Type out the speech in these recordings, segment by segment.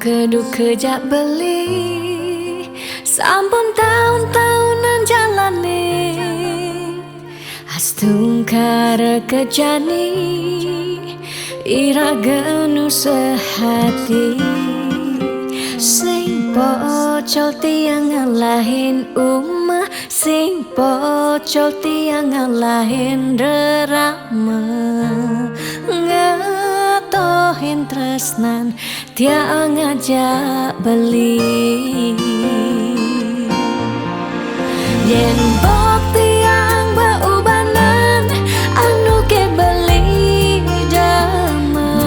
Keduk kejak beli sampun tahun-tahunan jalani astungkara kejani ira genu sehati sing pocol tiang ngalahin umah sing pocol tiang ngalahin rerama ngatohin tresnan tiang ngajak beli yen bok tiang beubanan anu ke beli dama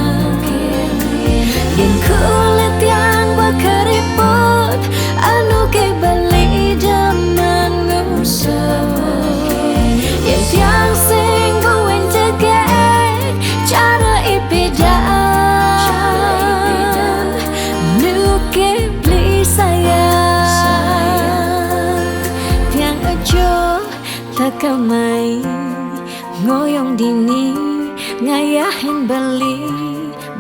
yen kulit yang berkeriput anu ke beli dama ngusap yen tiang sing buin cegek cara ipidan nu ke beli sayang tiang aja takamai ngoyong dini ngayahin beli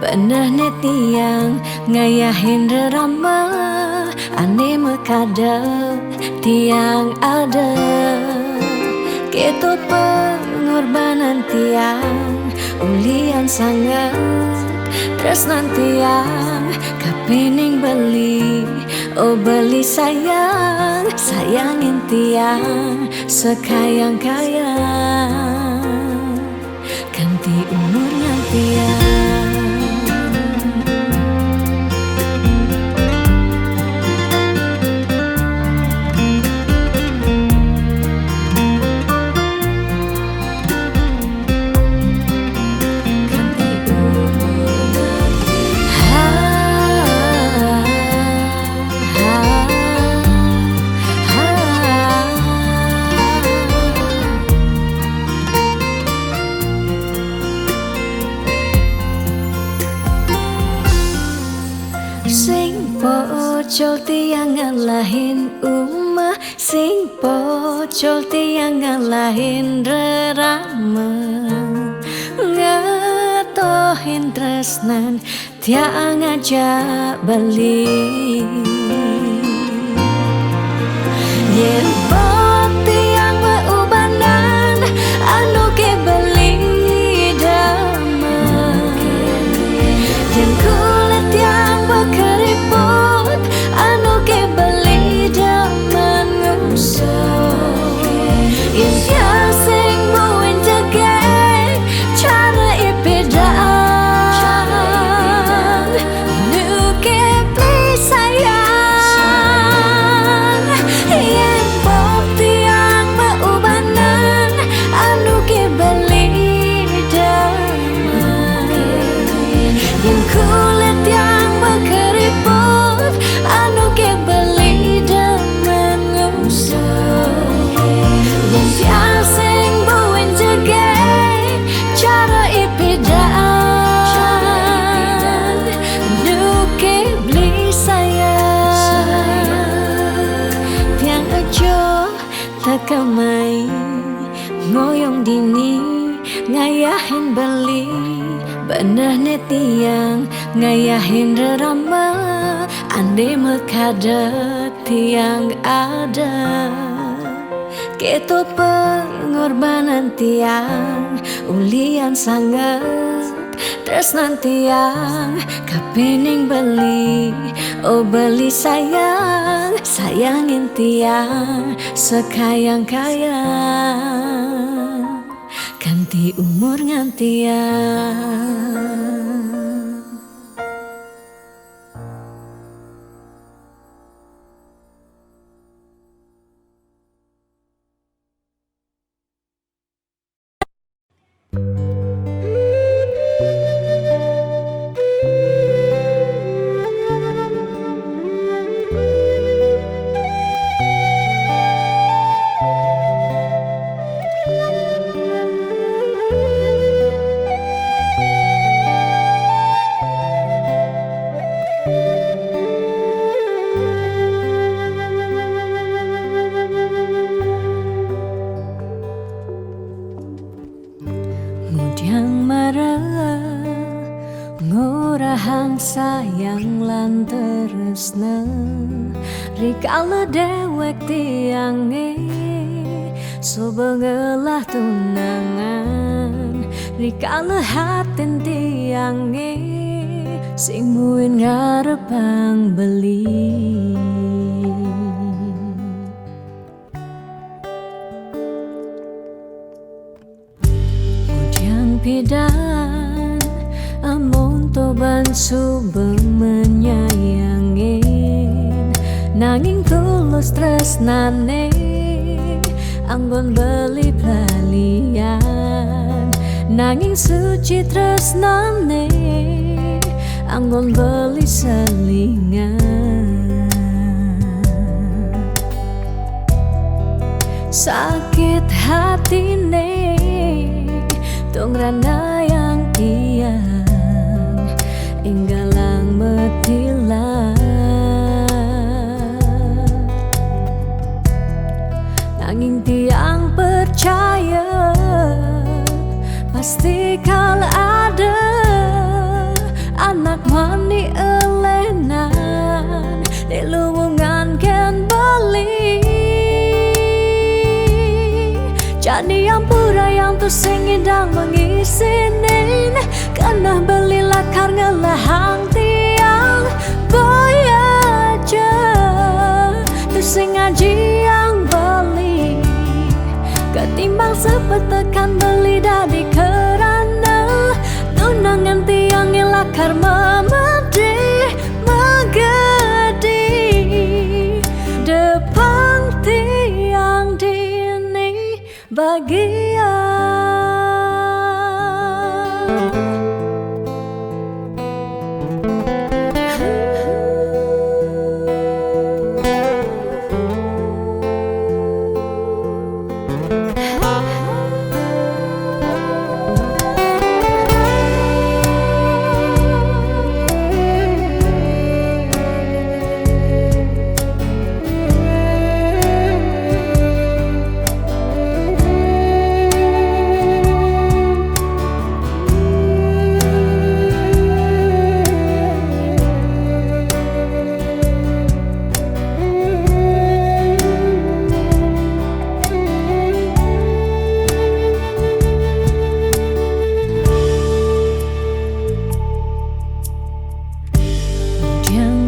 bener tiang ngayahin rerama ane mekadep tiang ada ketut pengorbanan tiang ulian sangat tresnan tiang kapening beli oh beli sayang sayangin tiang sekayang-kayang ganti umurnya tiang sing pocol tiang ngalahin umah sing pocol tiang ngalahin rerama ngatohin tresnan tiang ngajak beli yen bok tiang beubanan anu ke beli dama yen kulit yang berkeriput anu ke beli dama ngusap yen tiang sing buin cegek cara ipidan nu ke beli sayang yen bok tiang beubanan anu ke beli dama yen kulit yang berkeriput anu ke beli dama ngusap yen tiang sing buin cegek cara ipidan nu ke beli sayang tiang aja takamai ngoyong dini ngayahin beli bener tiang ngayahin rerama ande mekadep tiang ada ketut pengorbanan tiang ulian sangat tresnan tiang kapening beli oh beli sayang sayangin tiang sekayang-kayang ganti umur ngantiang ngurahang sayang lan tresna rikala dewek tiange sobengelah tunangan rikala hatin tiange sing muin ngarepang beli. Hujan pidan amon toban subeng menyayangin nanging tulus tresnane anggon beli pelalian nanging suci tresnane anggon beli selingan. Sakit hatine tong rana yang tiang inggalang metilan nanging tiang percaya pasti kal ada anak mani elenan di luwungan ken beli jadi ampura yang tu sing indang mengisinin karena beli lakar ngelahang tiang boy aja tu sing ngaji yang beli ketimbang sepetekan beli dari kerana tunangan tiang lakar memedi megedi depan tiang dini bagian.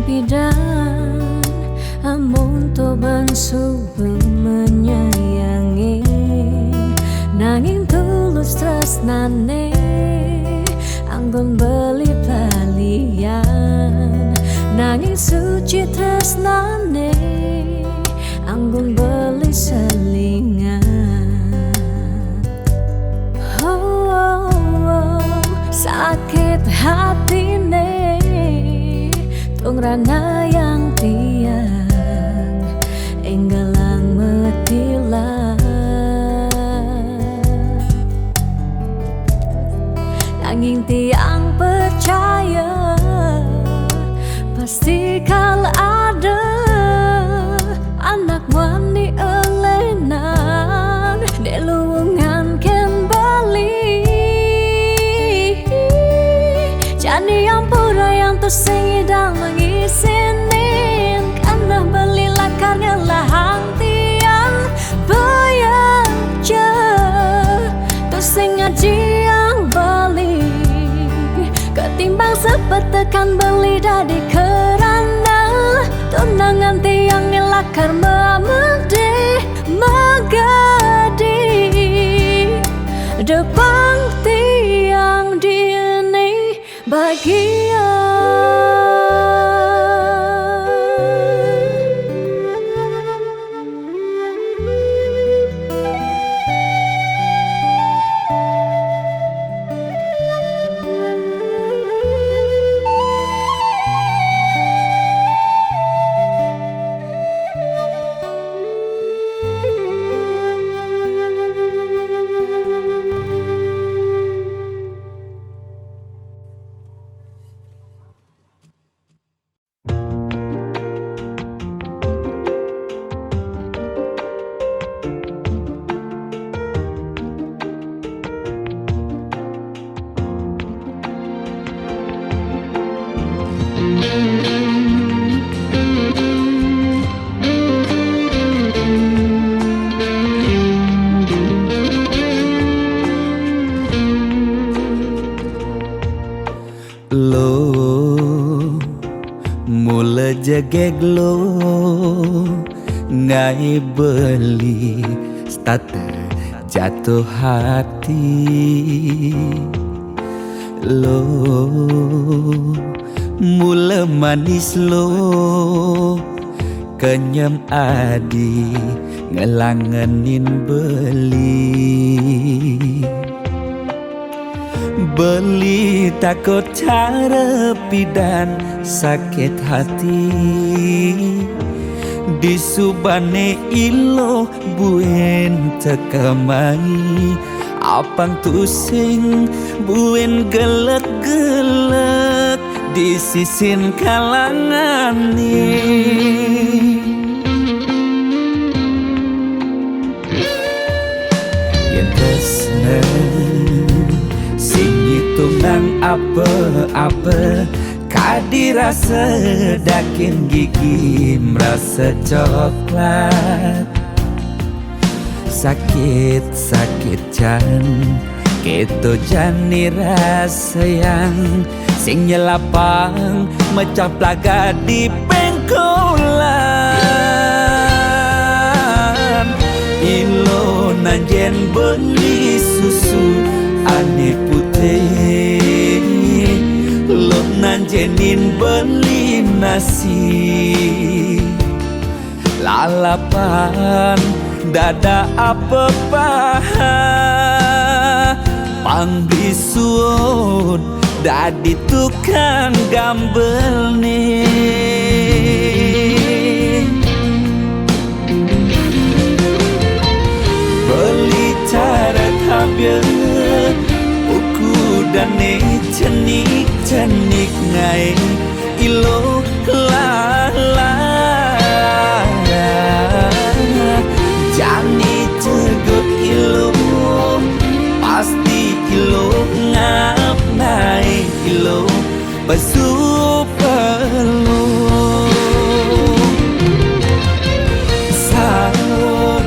Pidan amon toban subeng menyayangi nanging tulus tresnane anggon beli palian nanging suci tresnane anggon beli selingan. Sakit hatine tong rana yang tiang enggalang metilan nanging tiang percaya pasti kal ada anak wani elenan di luwungan ken bali jadi ampura yang tu sing idang mengisinin karena beli lakar ngelahang tiang bayaja tu sing ngaji yang beli ketimbang sepetekan beli dari kerana tunangan tiang lakar memedi megadi depan tiang dini bagian. Lo mula jageg lo ngai beli starter jatuh hati. Lo mula manis lo kenyam adi ngelangenin beli takut cara pidan sakit hati. Di subane ilo buen tekamai apang tusing buen gelek-gelek di sisin kalangan ni. Yen tresnen sing hitungan apa-apa kadirasa dakin gigi merasa coklat. Sakit-sakit jan keto jani rasa yang sing nyelapang mecah plaga di pengkolan. Ilo nanjen beli susu ane putih, lo nanjenin beli nasi. Lalapan dada apa paha pangbisuun dadi tukang gambel nih. Beli cara tabir uku dane cenik-cenik ngai ilo lala jani cegut ilo pasti ilo ngap naik ilo besu perlu sahut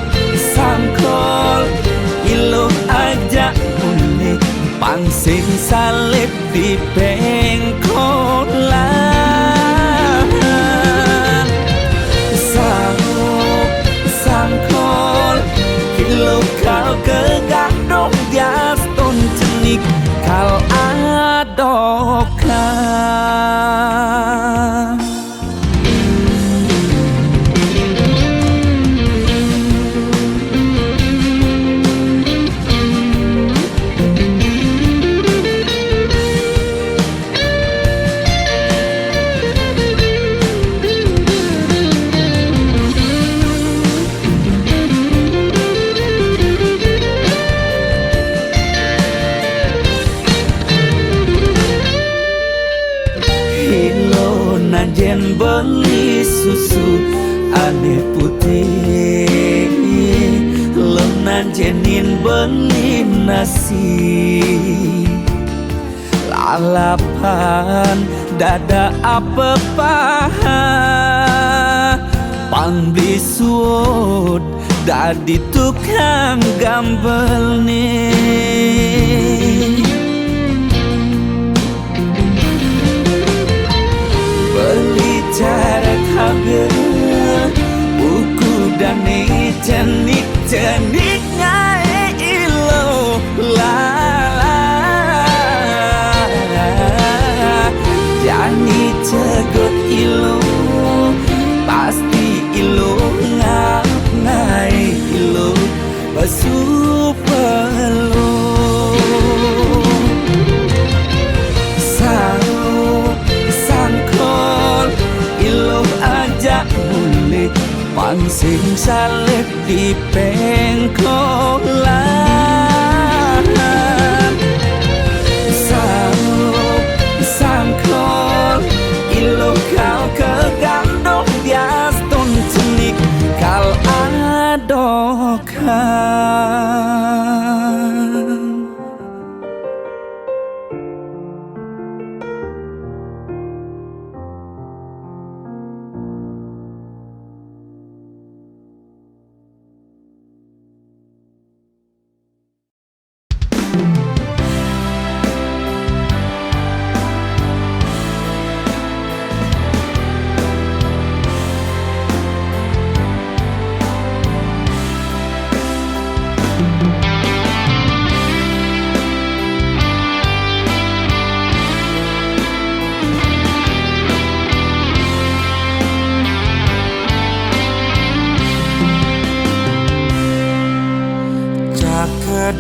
sangkol ilo ajak unik pangsing salib di pengkolan. Sahut sangkol ilo kau kegadong dias ton cenik kal adokan. Nanjen beli susu ane putih, lo nanjenin beli nasi. Lalapan dada apa paha pangbisuun dadi tukang gambel nih. Beli cara tabir uku dane cenik-cenik ngai ilo lala jani cegut ilo pasti ilo ngap ngai ilo besu perlu pangsing salib di pengkolan. Sahut sangkol ilo kau kegandong dias ton cenik kal adokan.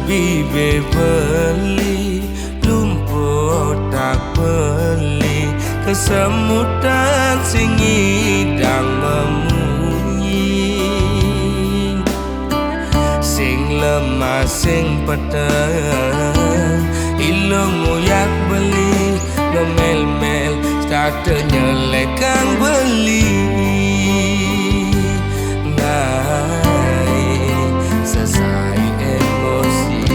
bibe beli lumpuh tak beli kesemutan sing ngidang memunyi sing lemah sing peteng ilung nguyak beli ngemel-mel starte nyelek kang beli ngai selesai emosi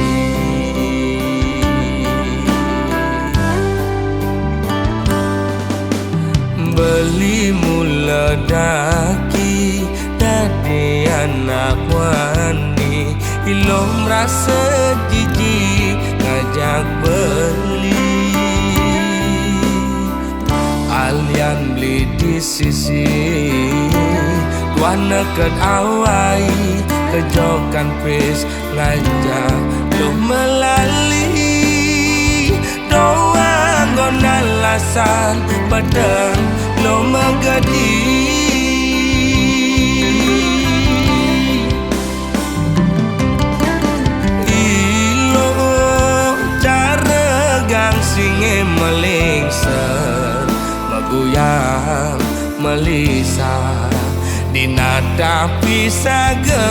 beli mula daki dadi anak wani ilom rasa jijik ngajak beli alian beli di sisi wana ket awai kejokan pes ngajak lo melali doang gonan lasan padang lo megadi ilo cara gang singe melingser maguyang melisa dinada pisaga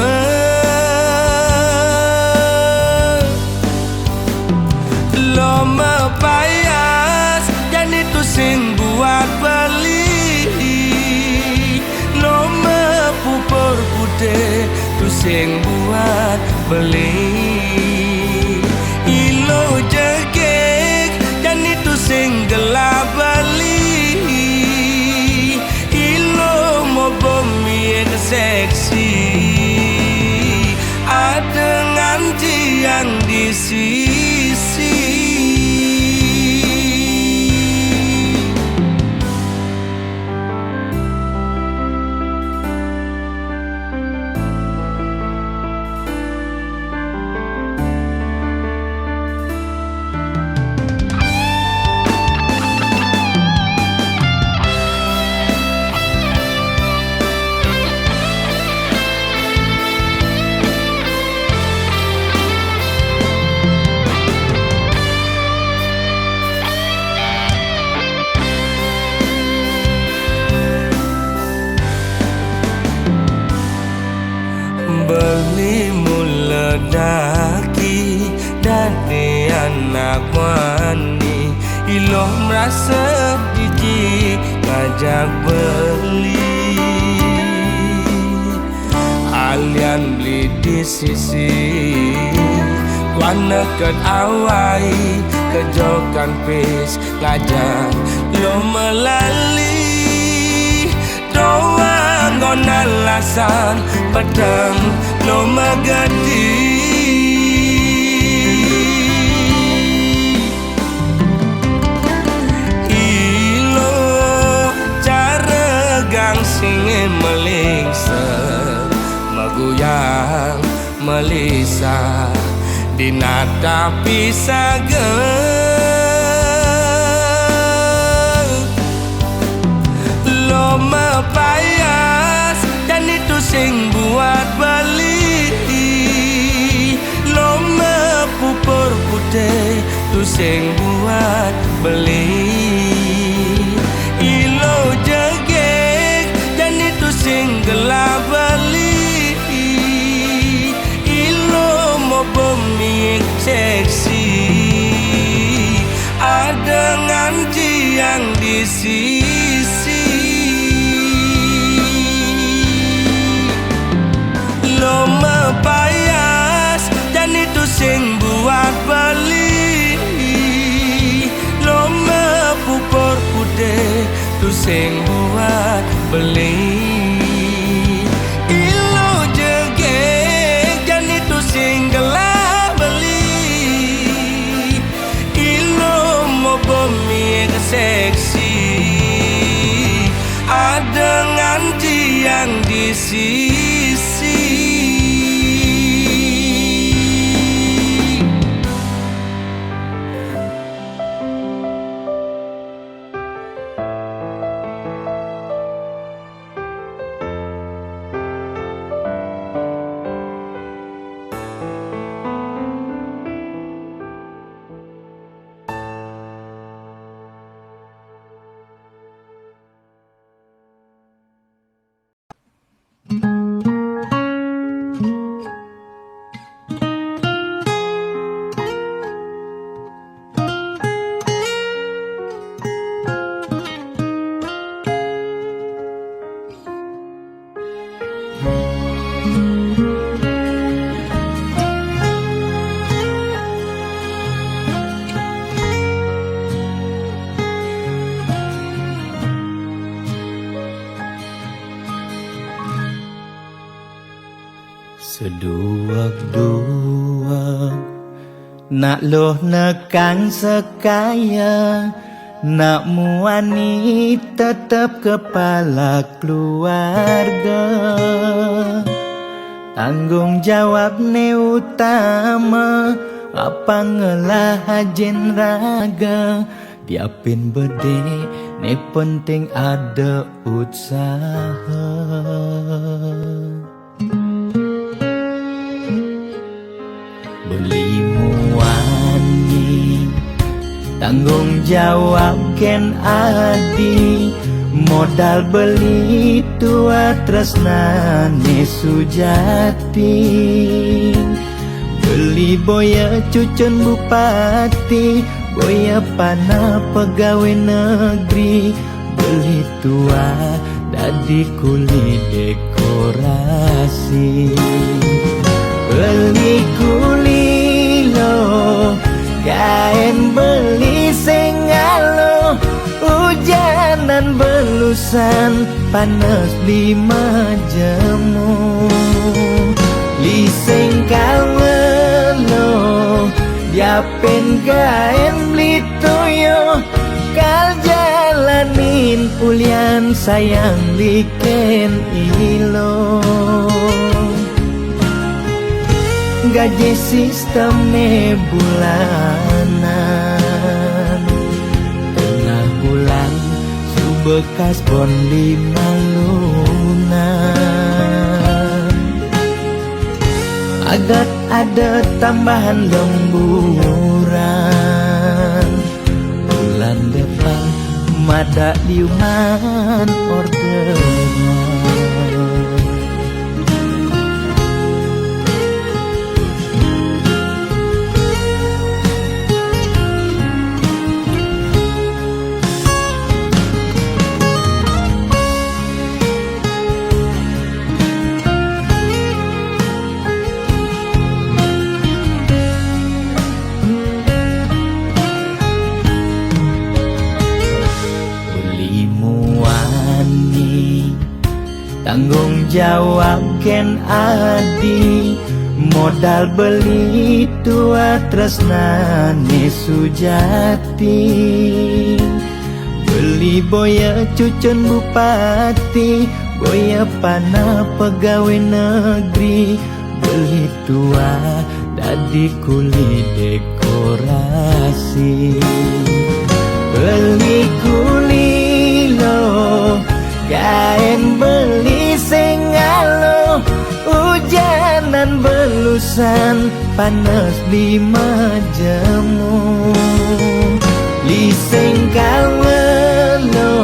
lo mepayas dan itu sing buat beli lo mepupur putih itu sing buat beli ilo jegek dan itu sing gelap beli ilo mau bumi seksi ada nganti yang di sisi beli mula daki dadi anak wani ilo merasa jijik ngajak beli alian beli di sisi wana ket awai kejokan pes ngajak lo melali doang gonan lasan padang lo megadi ilo cara gang singe melingser maguyang melisa dinada pisaga lo mepayas dan itu sing buat beli lo mepupur putih itu sing buat beli ilo jegek dan itu sing gelap beli ilo mau bumi seksi ada nganti yang di sisi lo mepayas dan itu sing buat beli lo mepupur putih itu sing buat beli ilo jegek dan itu sing gelap beli ilo mau bumi seksi ada nganti yang di sisi Seduak-duak nak loh nekang sekaya, nak muani tetap kepala keluarga. Tanggung jawab ne utama, apa ngelah hajen raga. Diapin bede ne penting ada usaha. Beli muani tanggung jawab ken adi, modal beli tua tresnane sujati. Beli boya cucun bupati, boya pana pegawai negeri. Beli tua dadi kuli dekorasi. Beli kuli lo kain beli sengalo, hujanan belusan panas 5 jemu. Liseng kalmelo diapen kain beli toyo, kal jalanin ulian sayang liken ilo. Gaji sistemnya bulanan, tengah bulan subekas bon 5 lunan. Agat ada tambahan lemburan, bulan depan mada liuman orderan. Tanggung jawab ken adi, modal beli tua tresnane sujati. Beli boya cucun bupati, boya pana pegawai negeri. Beli tua dadi kuli dekorasi. Beli kuli lo kain beli sengalo, hujanan belusan panas 5 jemu. Liseng kalmelo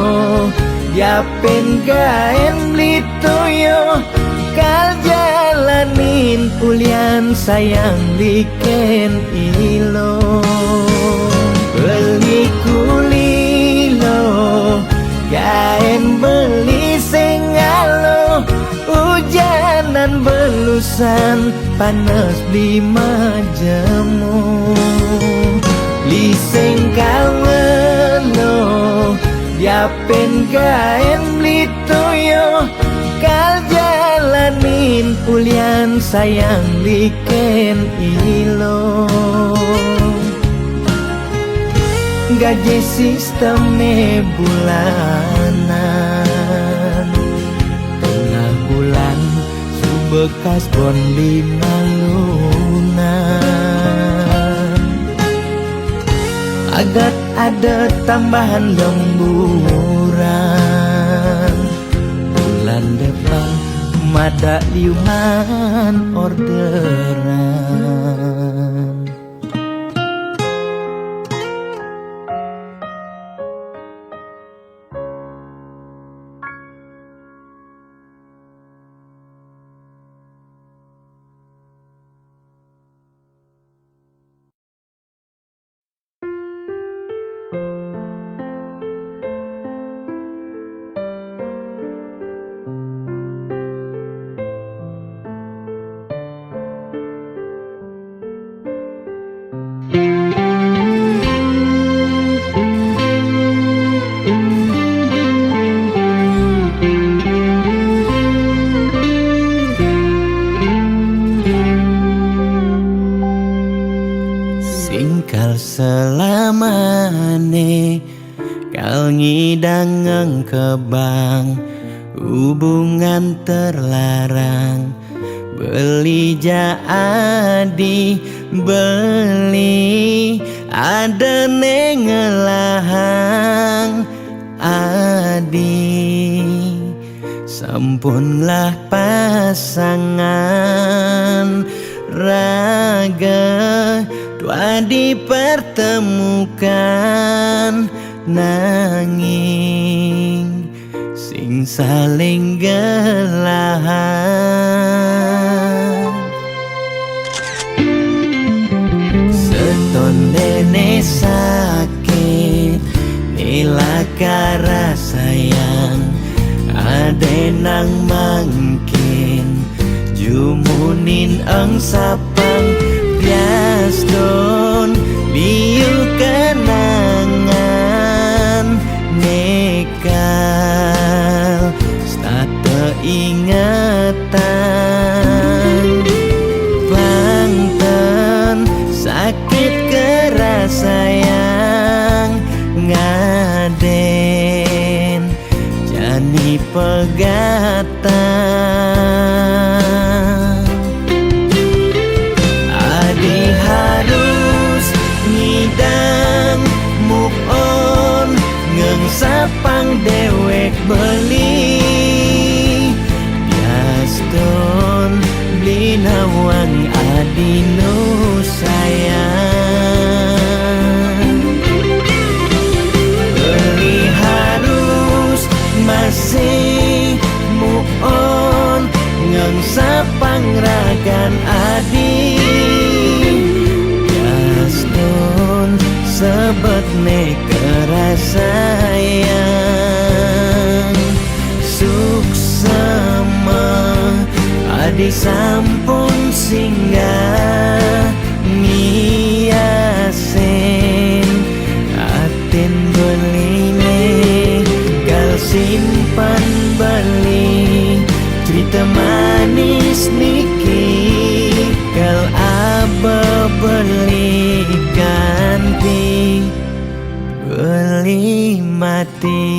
diapen kain beli toyo, kal jalanin ulian sayang liken ilo. Beli kuli lo kain beli sengalo, hujanan belusan panas 5 jemu. Liseng kalmelo diapen kain beli toyo, kal jalanin ulian sayang liken ilo. Gaji sistemnya bulanan, tengah bulan subekas bon 5 lunan. Agat ada tambahan lemburan, bulan depan mada liuman orderan. selamane kal ngidang kebang hubungan terlarang beli jadi beli ada nengelahang adi sampunlah pasangan raga dua dipertemukan nanging sing saling gelahan seton dene sakit nilakara sayang ade nang mangkin jumunin ang sapang bias don liu kenangan nekal stata ingatan bangten sakit keras sayang ngaden jani pegatan adi harus ngidang move on ngengsapang dewek beli biaston beli nawang adi nu sayang beli harus masih move on ngengsapang ragan adi biaston sebet kerasayang suksema adi sampun singgah ngiasin atin beline kal simpan beli cerita manis niki kal aba beli ganti beli mati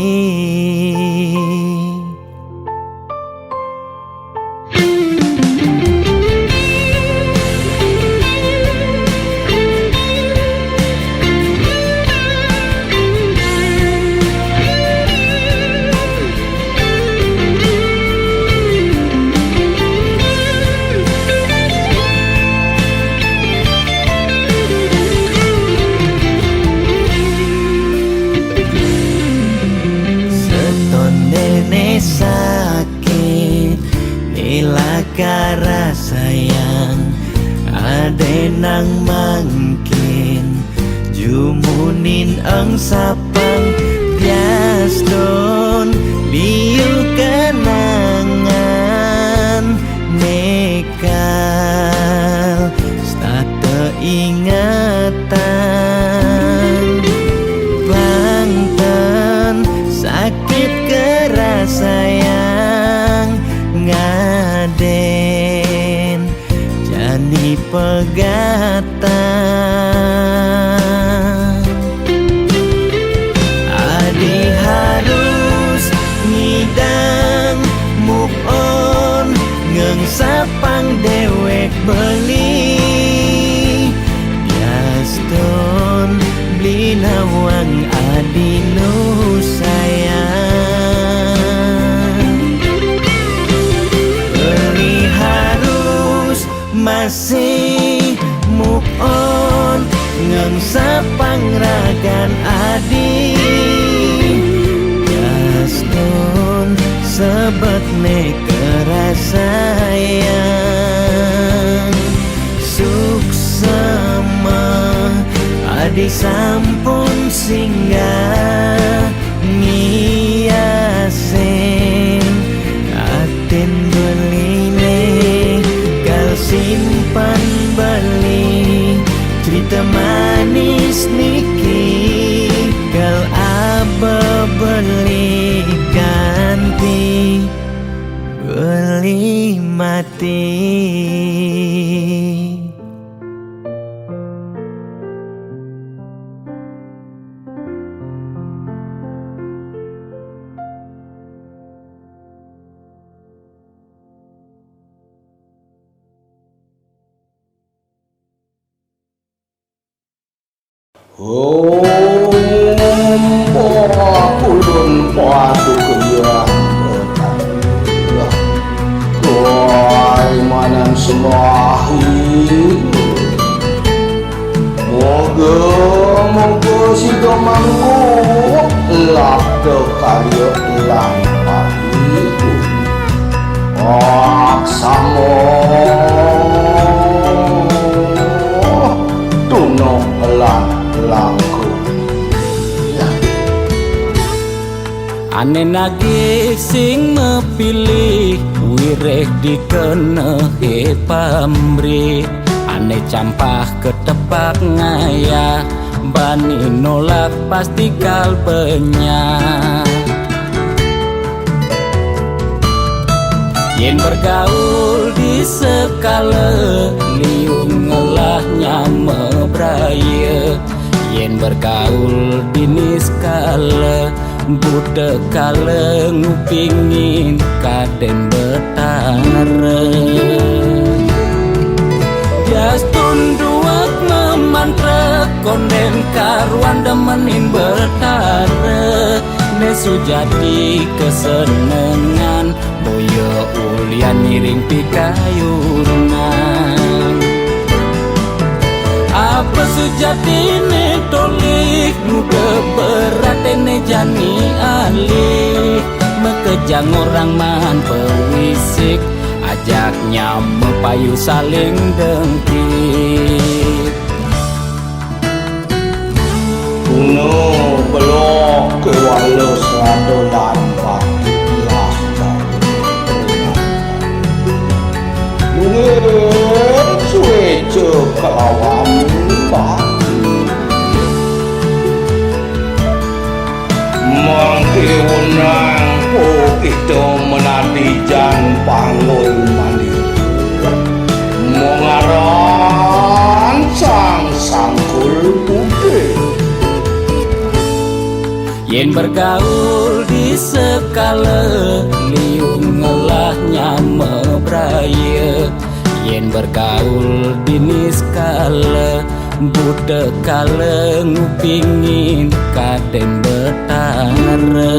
sakit nilakara sayang ade nang mangkin jumunin ang sapang bias don liu kenangan nekal stata ingatan bangten sakit keras sayang ngaden jani pegatan adi harus ngidang move on ngengsapang dewek beli biaston beli nawang adi nu sayang beli harus masih move on ngengsapang ragan adi biaston sebet kerasayang suksema adi sampun singgah ngiasin atin beline kal simpan beli cerita manis niki kal aba beli ganti beli mati. Ulun padu kejang Manan semahi Moga si domangku Labda karya lang pahiku Aksamo Tunong lang langku Ane nagih sing mepilih wireh dikenehe pamrih Ane campah ketepak ngaya bani nolak pasti kalbenya Yen bergaul di sekala liung ngelahnya mebraya Yen bergaul di niskala Budak kala ngupingin kaden betara Jastun duak memantra konden karuan demenin betara Nesu jadi kesenengan boyo ulian miring pikayunan Apa sejatine tolik muda beratene jani alih Mekejang orang man pewisik Ajaknya mepayu saling dengkit Kuno belok ke walau seradolan patilah Mungkin suejo kelawan pati Mangke wenang kita menadi jan panggul maniku Mengaran sang sangkul putih Yen bergaul di sekala liung ngelahnya mebraya Yen bergaul di niskala budak kala ngupingin kaden betara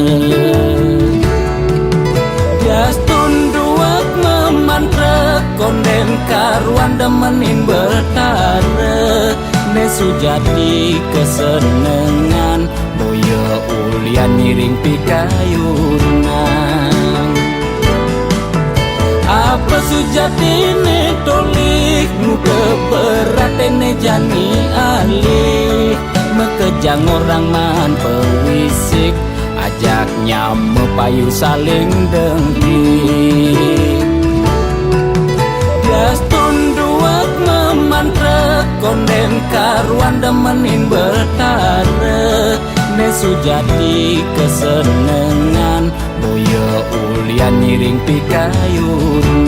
Jastun duak memantra konden karuan demenin betara Nesu jadi kesenengan boyo ulian miring pikayunan Apa sujatine tolik muda beratene jani alih Mekejang orang man pewisik Ajaknya mepayu saling dengkit Jastun duak memantra konden karuan demenin betara Nesu jadi kesenengan boyo ulian miring pikayunan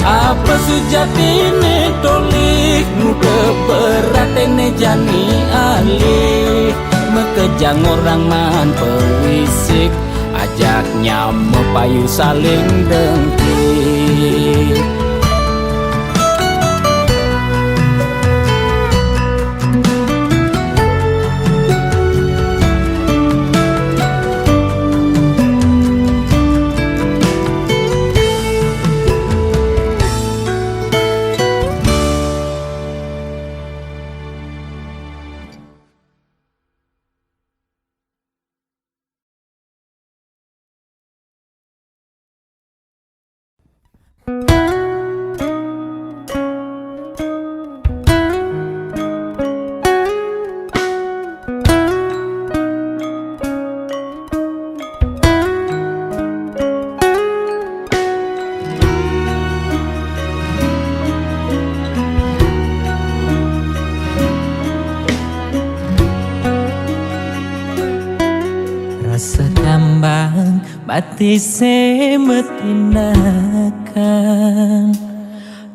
Apa sejatine tolik muda beratene jani alih Mekejang orang man pewisik Ajaknya mepayu saling dengkit Rasa tambang bati semetinakan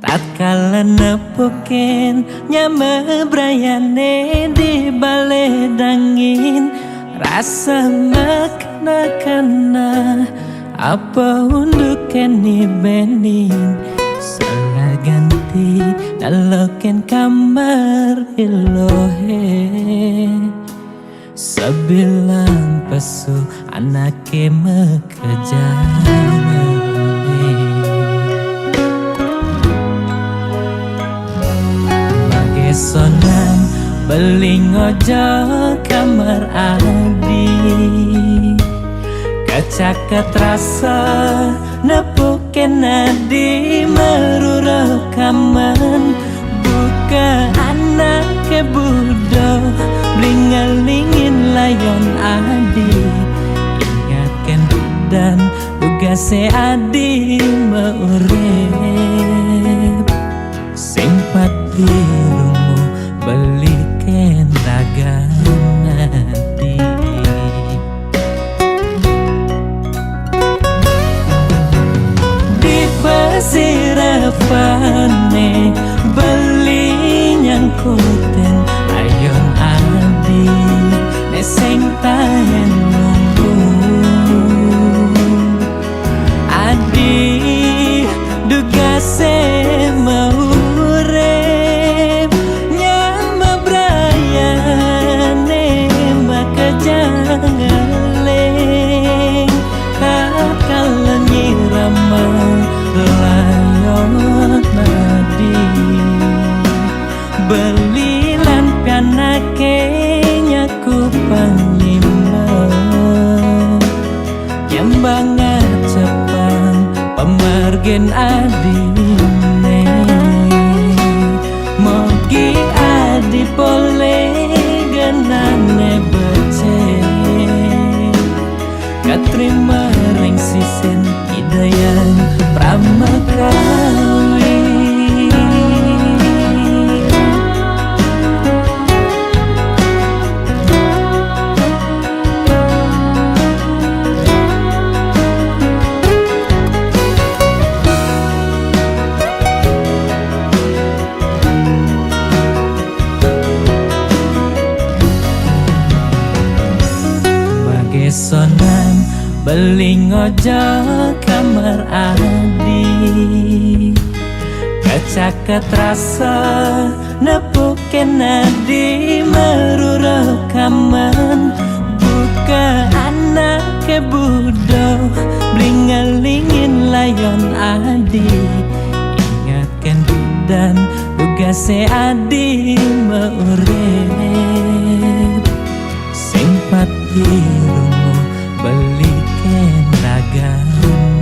tatkala nepoken nyama brayane di bale dangin rasa makna-kana apa untuk keni bening salah ganti naloken kamar ilohe sebilang pesu anake mekejane Magesonan beling ojo kamar adi Kacaket rasa nepuken adi meruro kaman buka anak ke budo blingalingin layon adi ingatkan dan tugase adi meurip simpati rumu beliken ragan adi Sirafane beli nyangkuten ayon adi neseng tahen nunggu adi dugase maurep nyama brayane maka jangaleng tak kalan nyirama layon nadi belilan pianake nyaku panglima Yambangan Jepang pemargen adine mogi adi pole genane becek katrima ring sisen idayan pramakawi Magesonan beling ojo kamar adi Kacaket rasa nepuken adi meruro kaman buka anak ke budo blingalingin layon adi ingatkan dan tugase adi meurip simpati rumu beliken ragan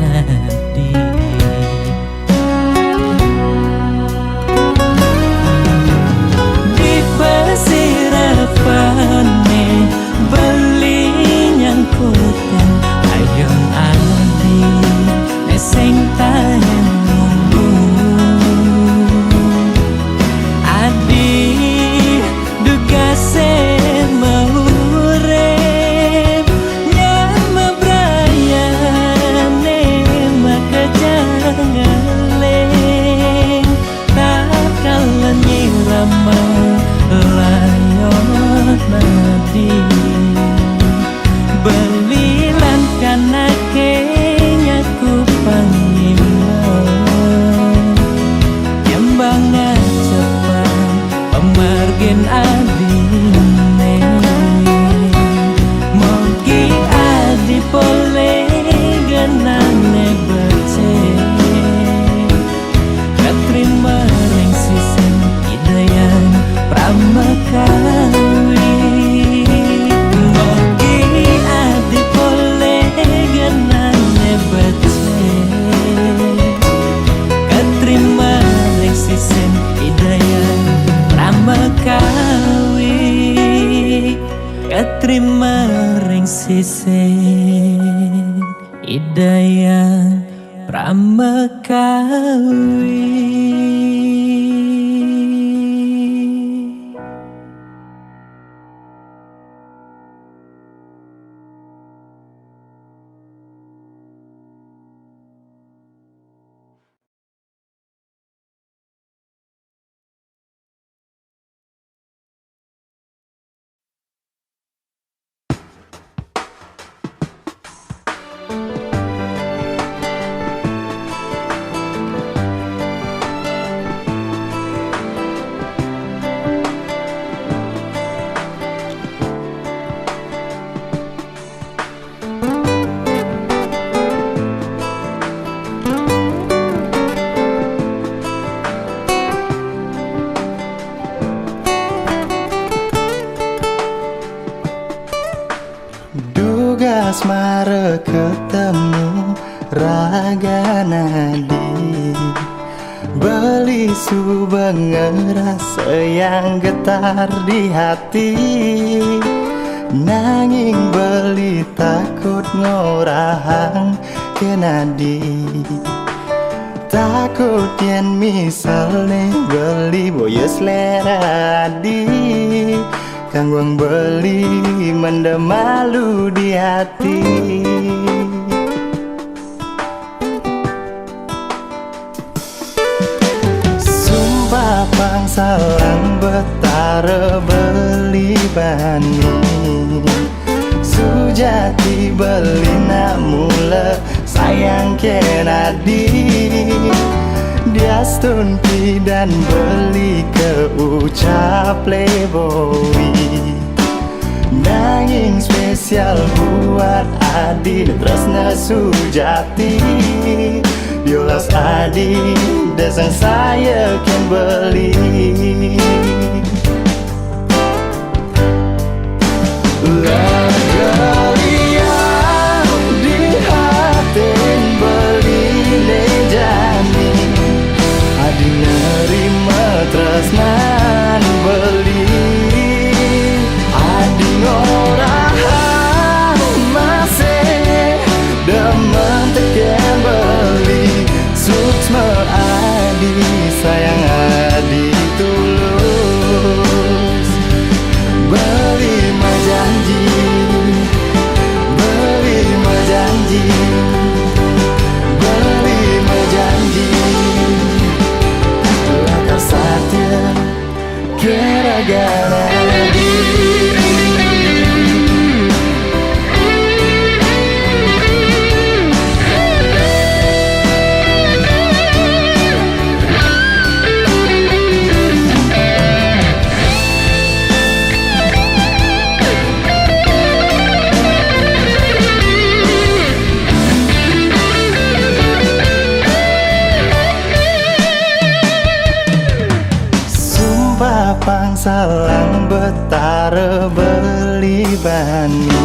adi di pesirapane beli nyangkuten ayon adi neseng tahen nunggu adi dugase layon nadi belilan kanake nyaku panglima Yambangan Jepang pemargen adine mogi adi pole genane becek katrima ring sisen idayan pramakawi mogi adi pole genane becek katrima ring sisen idayan pramakawi katrima ring sisen idayan pramakawi asmara ketemu raga nadi, beli subeng rasa yang getar di hati. Nanging beli takut ngorahang ke nadi, takut yen misalnya beli boyo selera di, kangguang beli mendem malu di hati. Sumpah pangsalan betara beli bani, sujati beli nak mula sayang kenadi. Dia stunti dan beli ke ucap playboy, nanging spesial buat Adi tresna sujati. Diolas Adi desang saya kan beli. Tresnan beli Adi ngorahang masih demen teken beli. Suksma Adi sayang Adi tulus, beli majanji, beli majanji, beli majanji. Satya gara-gara pangsalan betara beli bani,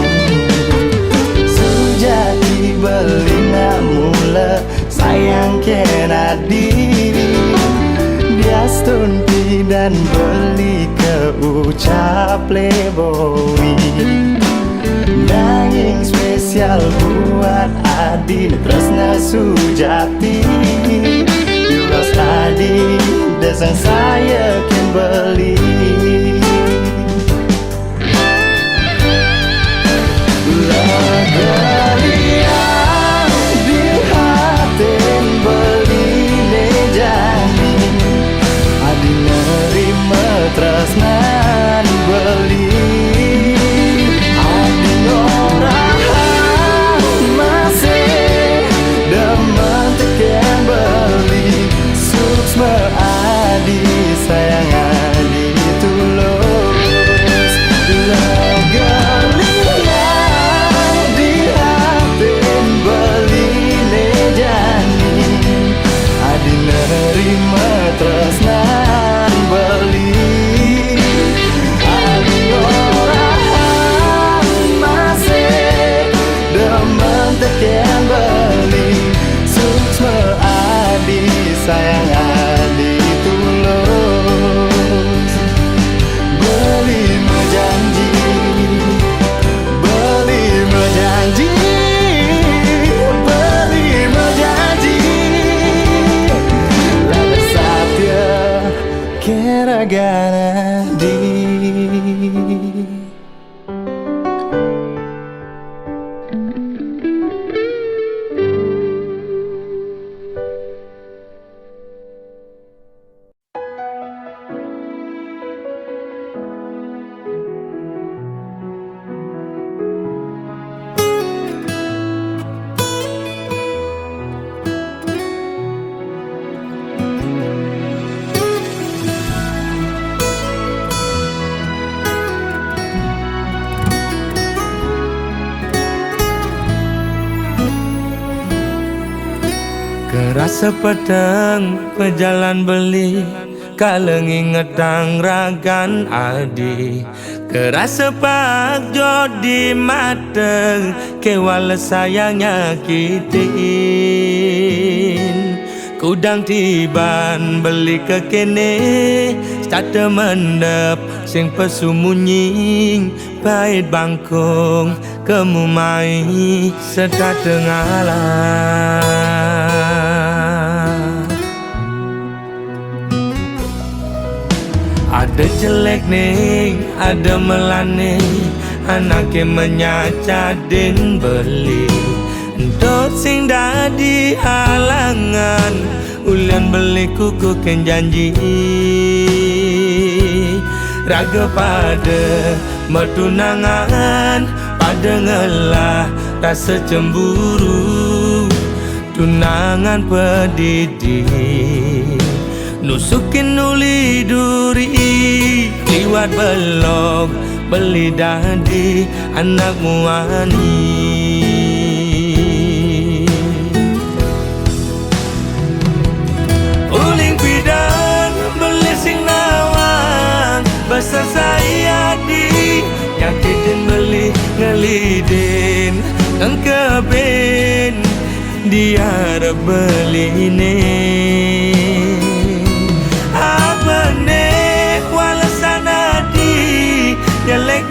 sujati beli nak mula sayang kenadi. Dia stunti dan beli ke ucap playboy, nanging spesial buat Adi tresna sujati. Diolas Adi desang saya kan beli. Galian di hatin beli nejani, Adi nerima tresnan beli. Adi ngorahang masih demen teken beli. Suksma Adi sayang Adi tulus, galian di hatin beli nejani, Adi nerima tresnan beli. Adi ngorahang masih demen teken beli. Suksma Adi sayang Adi tulus, beli menjanji, beli menjanji, beli menjanji. Lalu Satya gara-gara di. Kerasa pedang pejalan beli, Kalau nginget ragan adi kerasa pak jodi mata kewala sayang nyakitin kudang tiban beli ke kene start mendep sing pesumunying pahit bangkong kemumai serta tengalah ada jelek nih, ada melane anaknya menyacadin beli dot sing dadi halangan ulian beli kuku ken janji raga pada metunangan pada ngelah rasa cemburu tunangan pedidi nusukin nuli duri liwat belok beli dadi anak muani uling pidan beli sing nawang besar saya di nyakitin beli ngelidin engkebin dia beli ini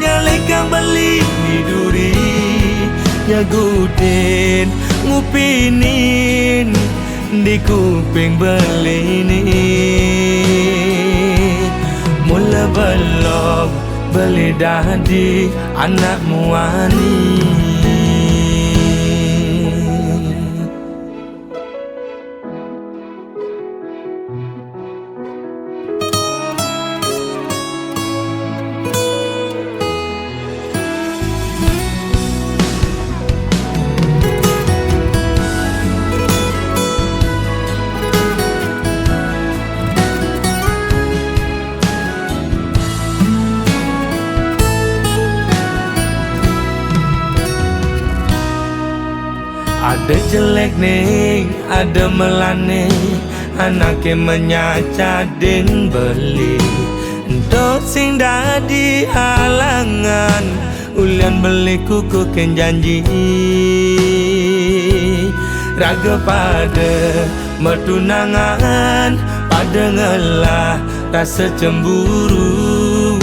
nyalek kang beli di duri nyagutin ngupinin di kuping beli ini mula belok beli dadi anak muani ada jelek nih, ada melane anaknya menyacadin beli dot sing dadi halangan ulian beli kuku ken janji raga pada metunangan pada ngelah rasa cemburu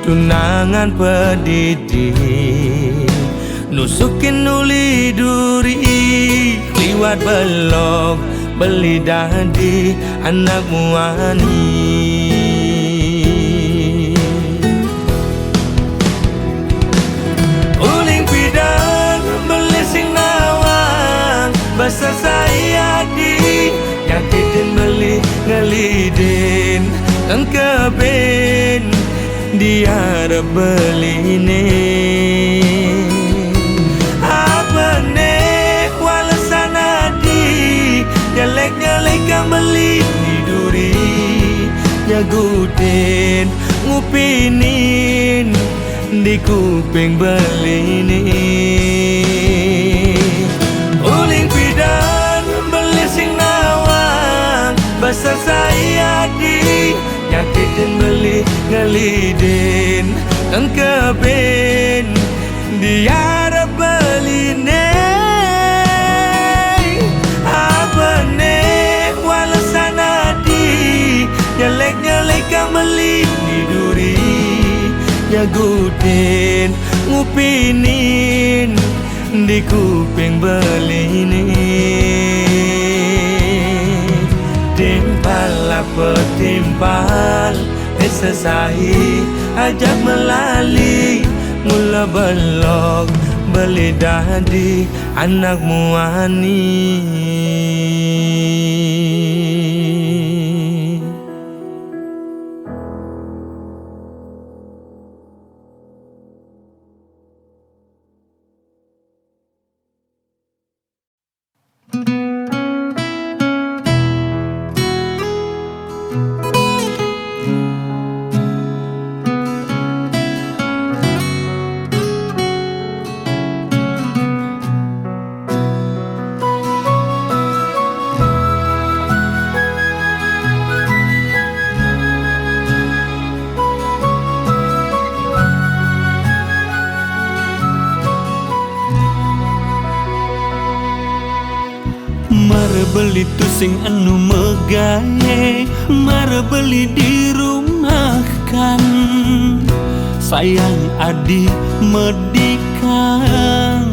tunangan pedidi nusukin nuli duri liwat belok beli dadi anak muani uling pidan beli sing nawang besar saya di nyakitin beli ngelidin engkebin dia beli ini nyalek kang beli di duri nyagutin ngupinin di kuping beli ini uling pidan beli sing nawang besar saya di nyakitin beli ngelidin engkebin dia beli ini nyalek kang beli di duri nyagutin ngupinin di kuping beli ini timpal apa timpal esesai ajak melali mula belok beli dadi anak muani beli tu sing anu megaye, mare beli di rumah kan. Sayang adik medikang,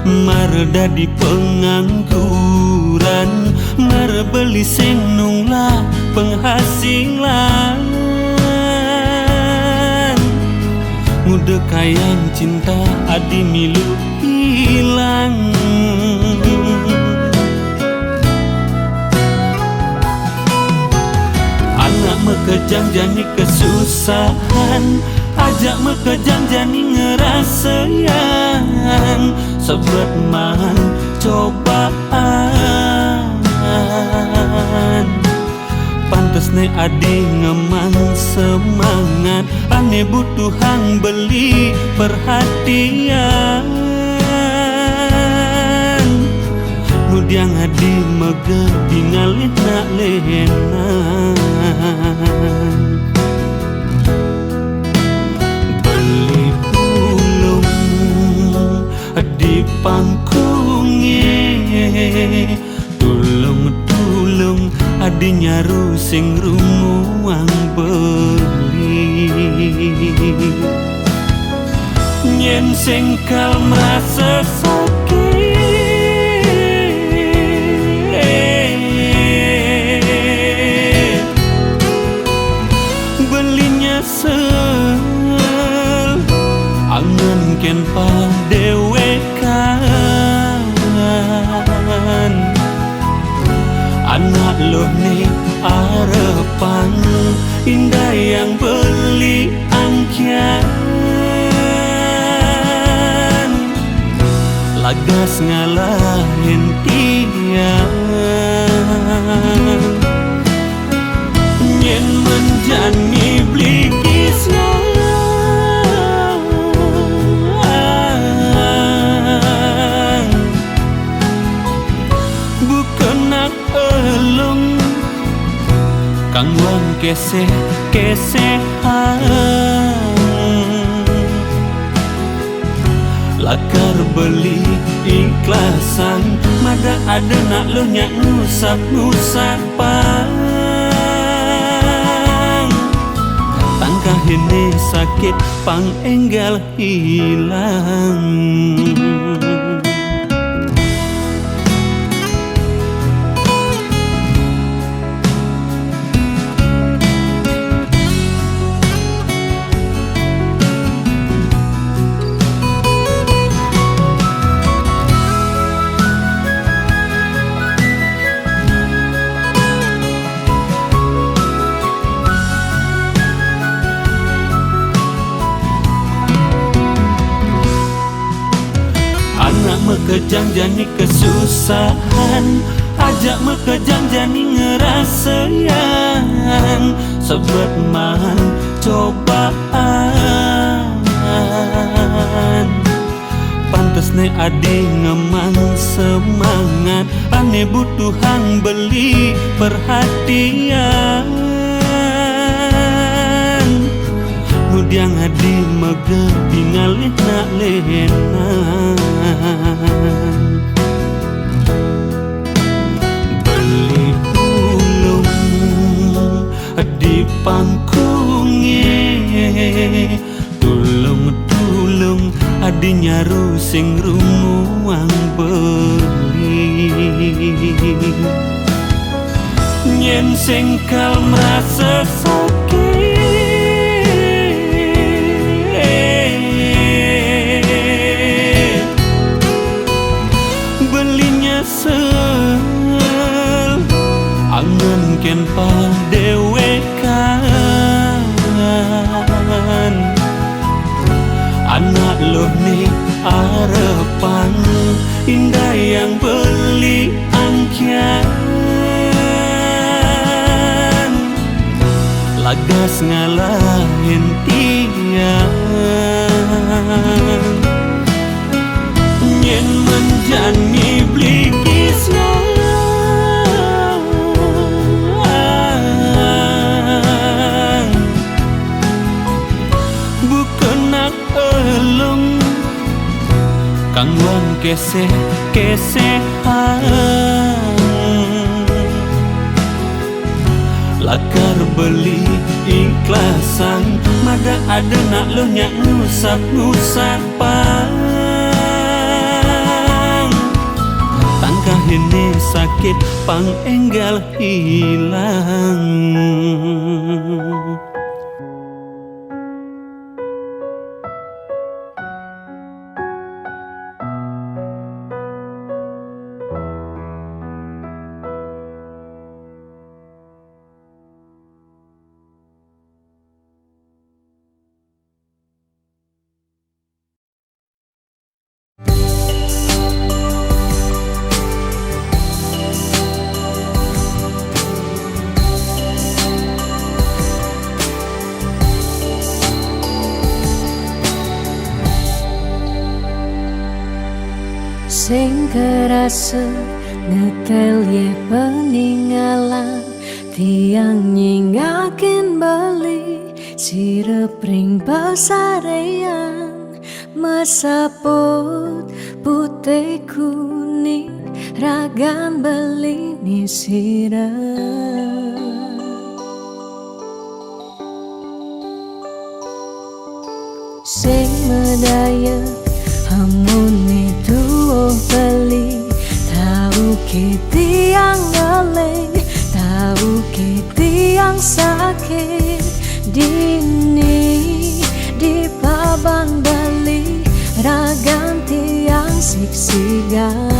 mare dadi pengangguran, mare beli sing nunglah penghasilan. Muda kayang cinta adi milu hilang. Anak mekejang jani kesusahan, ajak mekejang jani ngerasayan. Sebet man cobaan, pantes ne adi ngemang semangat. Ane butuhan beli perhatian, nudiang adi mege dingalit nak lehenan. Beli ulung di pangkunge, tulung adi nyaru sing rumuang beli. Nyen sing kal merasa sakit, belinya sel angen ken padewekan. Anak lo nih arepan indah yang beli angkian, lagas ngalahin tiang. Nyen menjani blikisnya, bukan nak elong kang wang kesehan. Lakar beli ikhlasan, mada ada nak lo nyak nusak pang. Tangkah ini sakit pang enggal hilang. Mekejang jani kesusahan, ajak mekejang jani ngerasayan. Sebet man cobaan, pantes ne adi ngemang semangat. Ane butuhan beli perhatian, nudiang adi mege dingalit nak lehenan. Beli ulung di pangkunge, tulung adi nyaru sing rumuang beli. Nyen sing kal merasa sakit, belinya sel angen ken padewekan. Anak lo nih arepan indah yang beli angkian, lagas ngalahin tiang. Nyen menjani blikisnya, bukan nak elong kang wang geseh-gesehan lakar beli ikhlasan mada ada nak lo nyak ngusap-ngusapan tangkah ini sakit pang enggal hilang. Sing kerasa ngekel ye peninggalan tiang nyingakin beli sirepring pasarean mesaput putih kuning ragan beli ni sirah sing medaya hamuni tuh beli tahu kita yang ngeleng tahu kita yang sakit dini di paban beli ragan tiang siksigan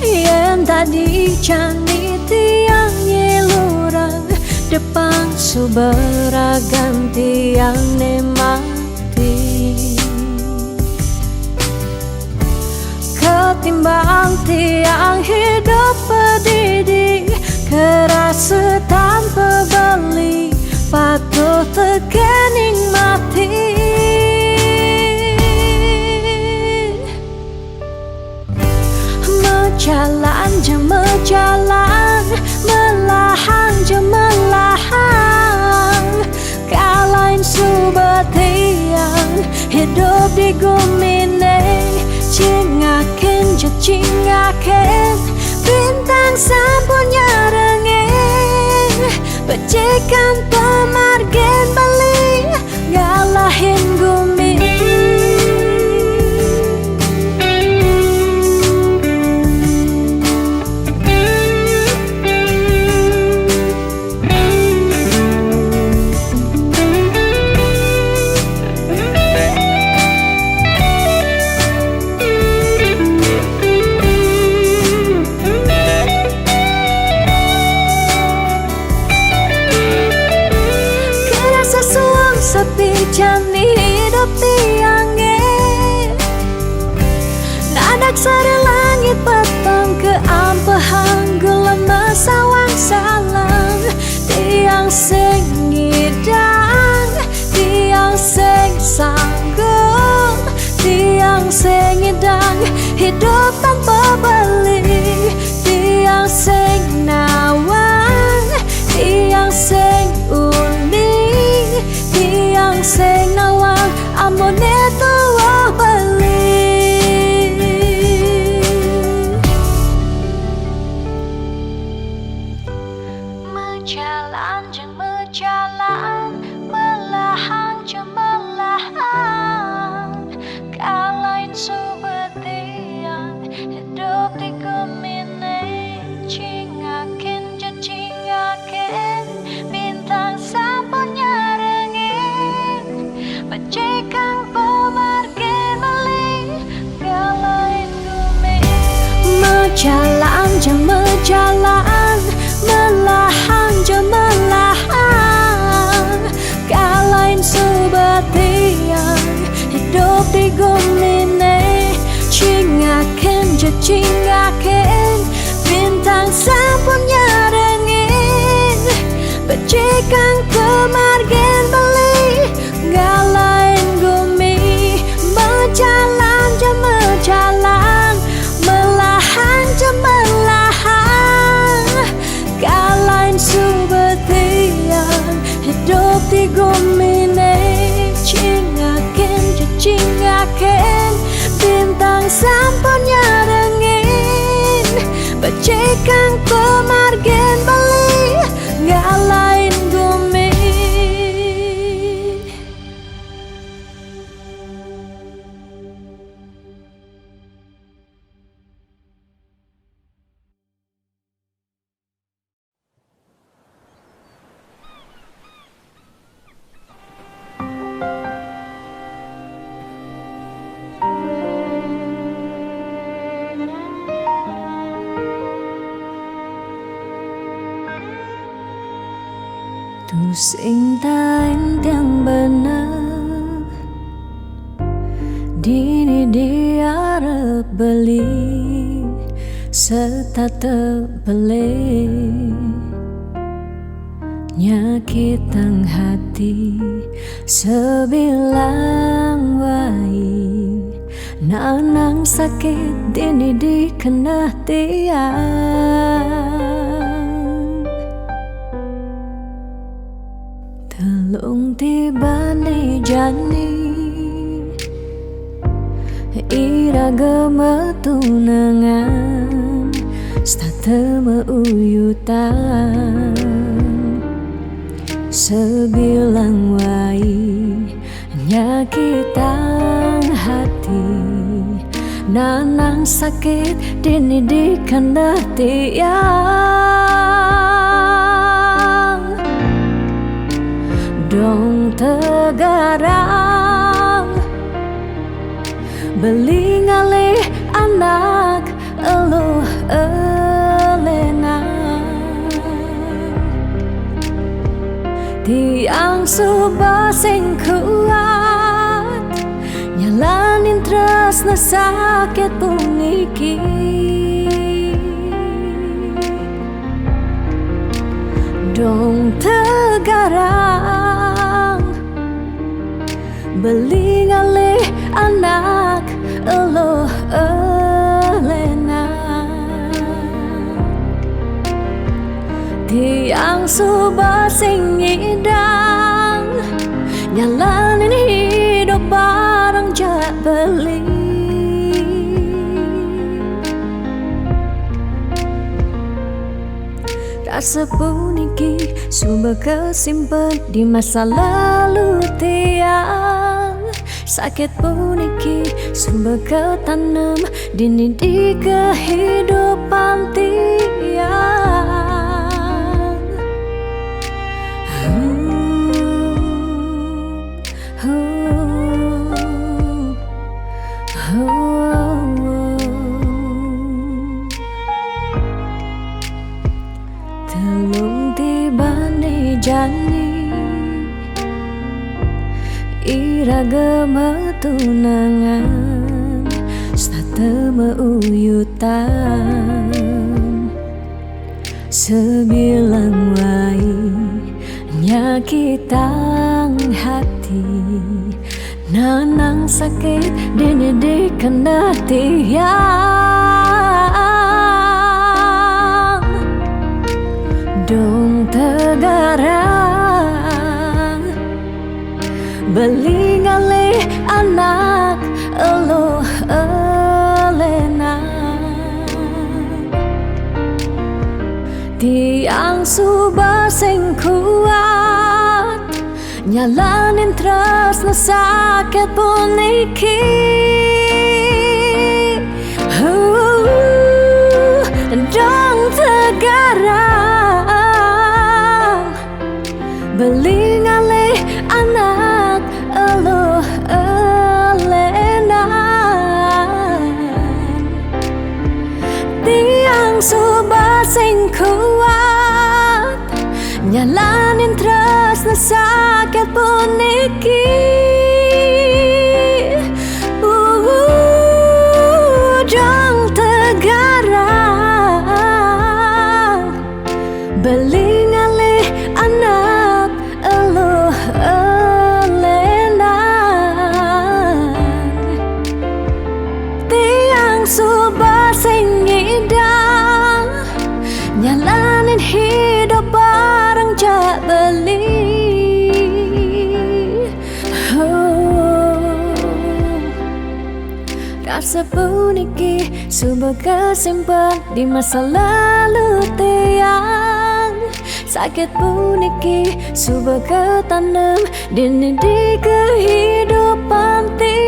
yang tadi cani tiang nyelurang depan suberagan tiang nemati ketimbang tiang hidup pedidi kerasa tanpa beli patuh tekening mati mejalan je mejalan melahan je melahan kalain subatian hidup di gumine cingakin je cingakin bintang sampunya rengeng pecikan pemargen beli ngalahin gumi Bacikan pemargin Bali nggak lain bumi. Tu sing tain yang benar dini diarep beli serta terbeli nyakitan hati sebilang wai nanang sakit dini dikena tiang. Telung tiba ni jani iraga metunangan stata meuyutan sebilang wai nyakitan hati nanang sakit dini dikena tiang. Dong tegarang beli ngalih anak eluh elena tiang subah sing kuat nyalanin tresna sakit pungiki dong tegarang beli ngalih anak eluh elena tiang subah sing ngidang nyalanin hidup bareng jak beli rasa puniki sumber kesimpan di masa lalu tiang sakit puniki sumber ketanam dini di kehidupan tiang. Telung tibane jani iraga metunangan stata meuyutan sebilang wai nyakitan hati nanang sakit dini dikena tiang. Dong tegarang beli ngalih anak eluh elena tiang subah sing kuat nyalanin tresna sakit puniki dong tegarang beli ngalih anak eluh elena tiang subah sing kuat nyalanin tresna sakit puniki dong tegarang beli ngalih anak eluh elena tiang subah sing ngidang nyalanin hidup bareng jak beli Rasa puniki subuh kesimpan di masa lalu tiang. Sakit puniki subuh ketanam dini di kehidupan tiang.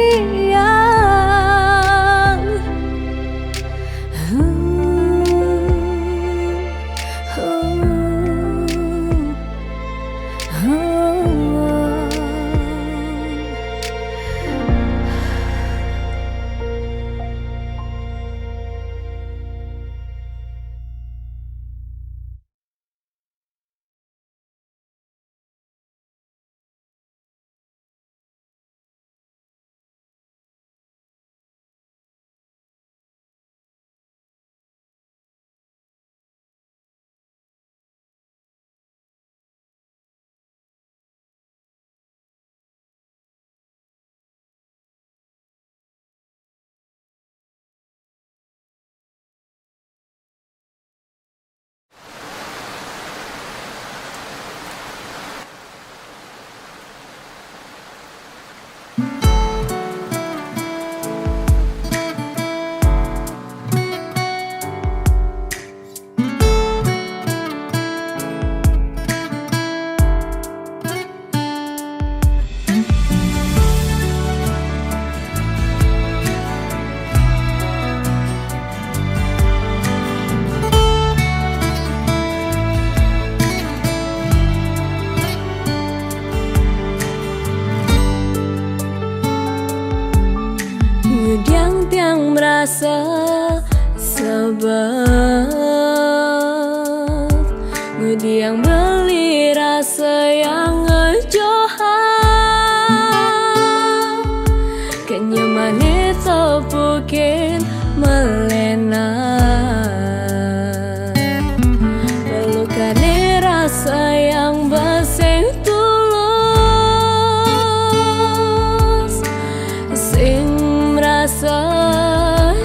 Tiang merasa sebab ngediang beli rasa yang ngejohan kenyamanan topukin melena pelukan rasa yang baseng tulus sing merasa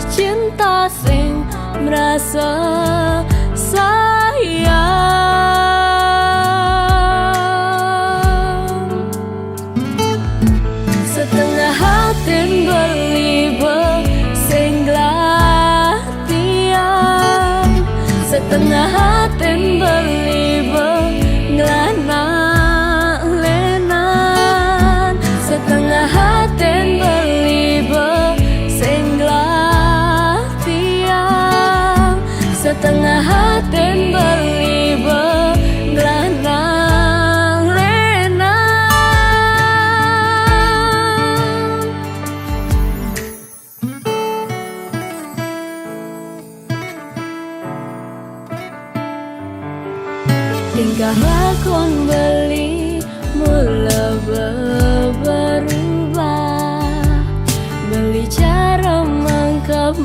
cinta sing merasa sayang setengah hati beliba sing glatian setengah hati beliba ngelana lenan setengah hati beliba setengah hati beliba gelanang lenang tingkah lakon beli mula berubah beli cara mangkap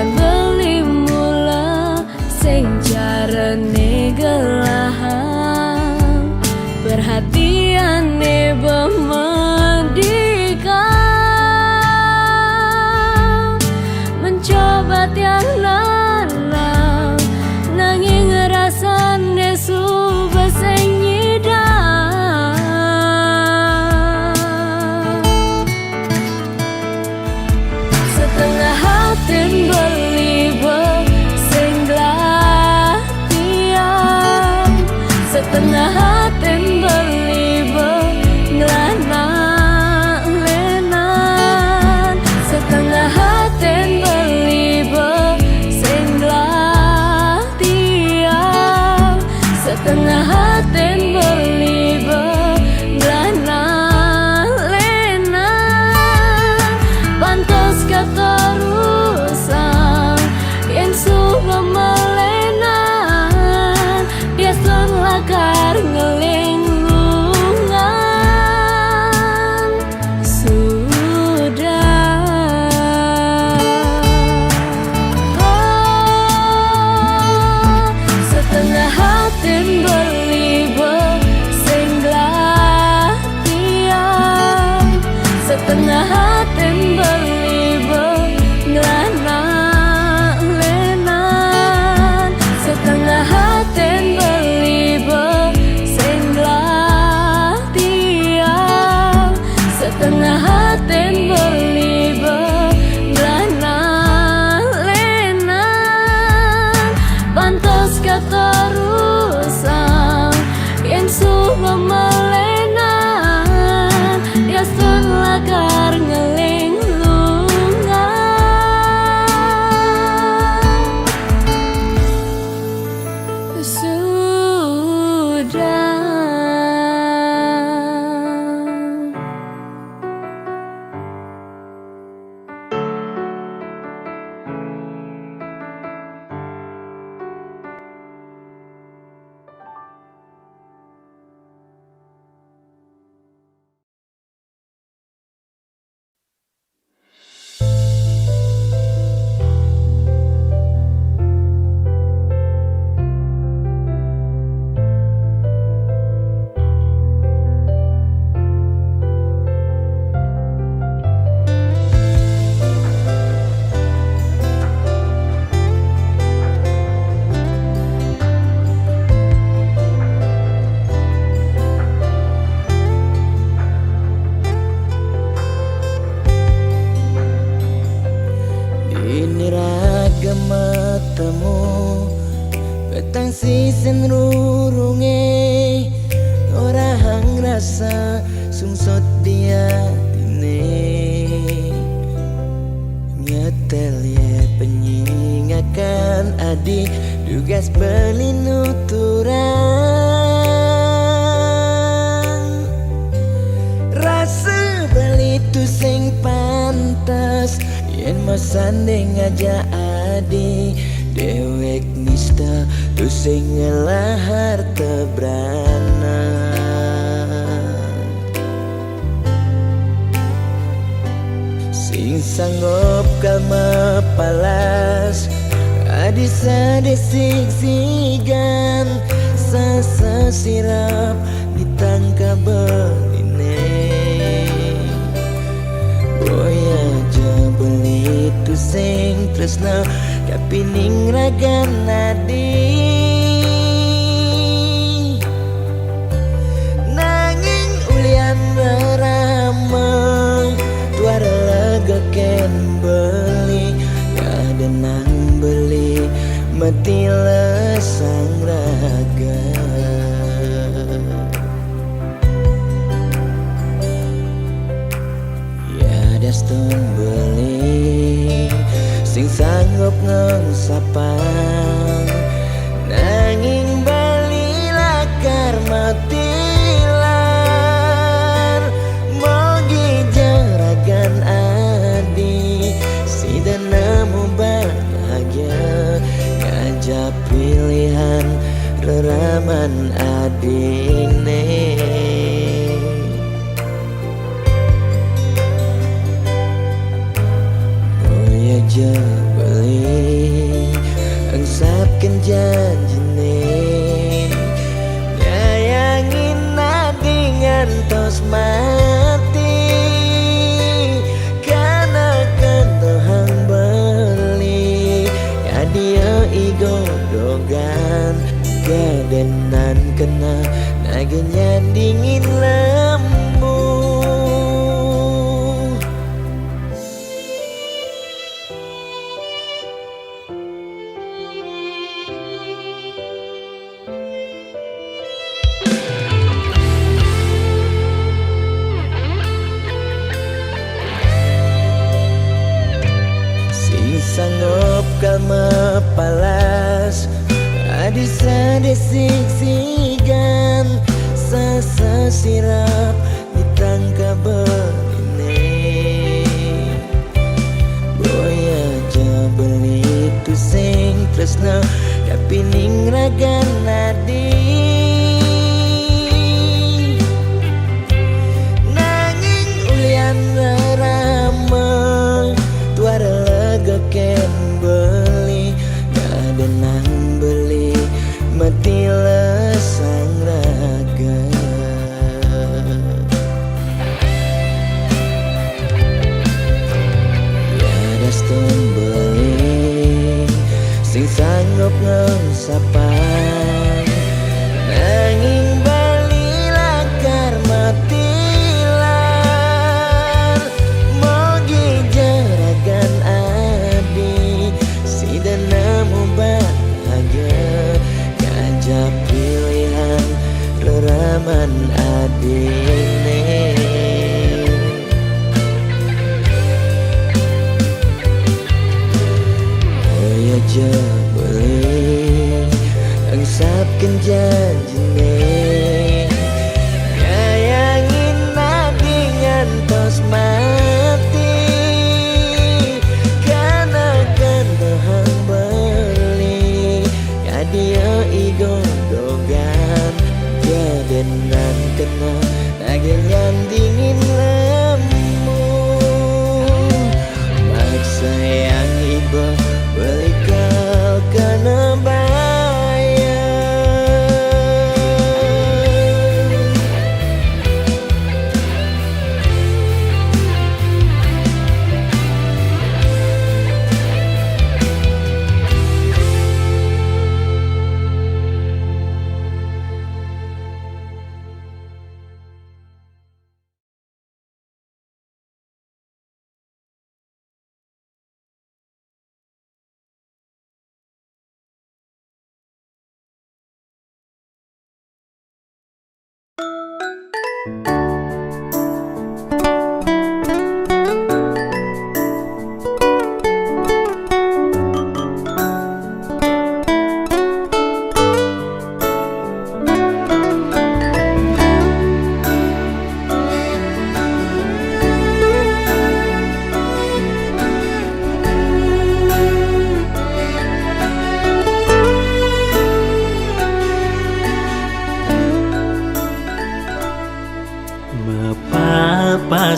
beli mula sing carane gelahang perhatiane bemedikan mencoba tiang lanang niraga matamu petang sisen rurunge orang rasa sungsot dia tine nyetel ya penyingakan adik tugas belinuturan rasa beli tu sing pantas yen masanding aja adi dewek nista tu sing ngelahar tebrana sing sanggup kalma palas adi sadesik sigan sasa sirap ditangka beline boya aja beli tu sing tresna kapining ragan nadi nanging ulian beramang tuara lega ken beli ada nang beli mati lesang raga ya daston beli sing sanggup ngengsapang nanging bali lakar matilan mogi jaragan adi si dan nemu bahagia ngajak pilihan reraman adine aja beli angsapkan janjine nyayangin nadingan tos mati karena kentohang beli ya dia igodogan gadenan kena nagenya dingin lembu sanggup kalma palas adi sadesik sigan sasa sirap ditangka beline boya aja beli tu sing tresna kapining ragan nadi nanging ulian ramah tuara lega ken beli ada nang beli mati lesang raga ya daston beli sing sanggup ngengsapang nanging bali lakar matilan mogi jaragan dan nemu bahagia ngajak pilihan reraman adine oh ya aja beli angsapkan janjine nyayangin nadingan tos mati dia igodogan gadenan kena nagenyan dingin lemu maksa yang iba beli kau kena bayar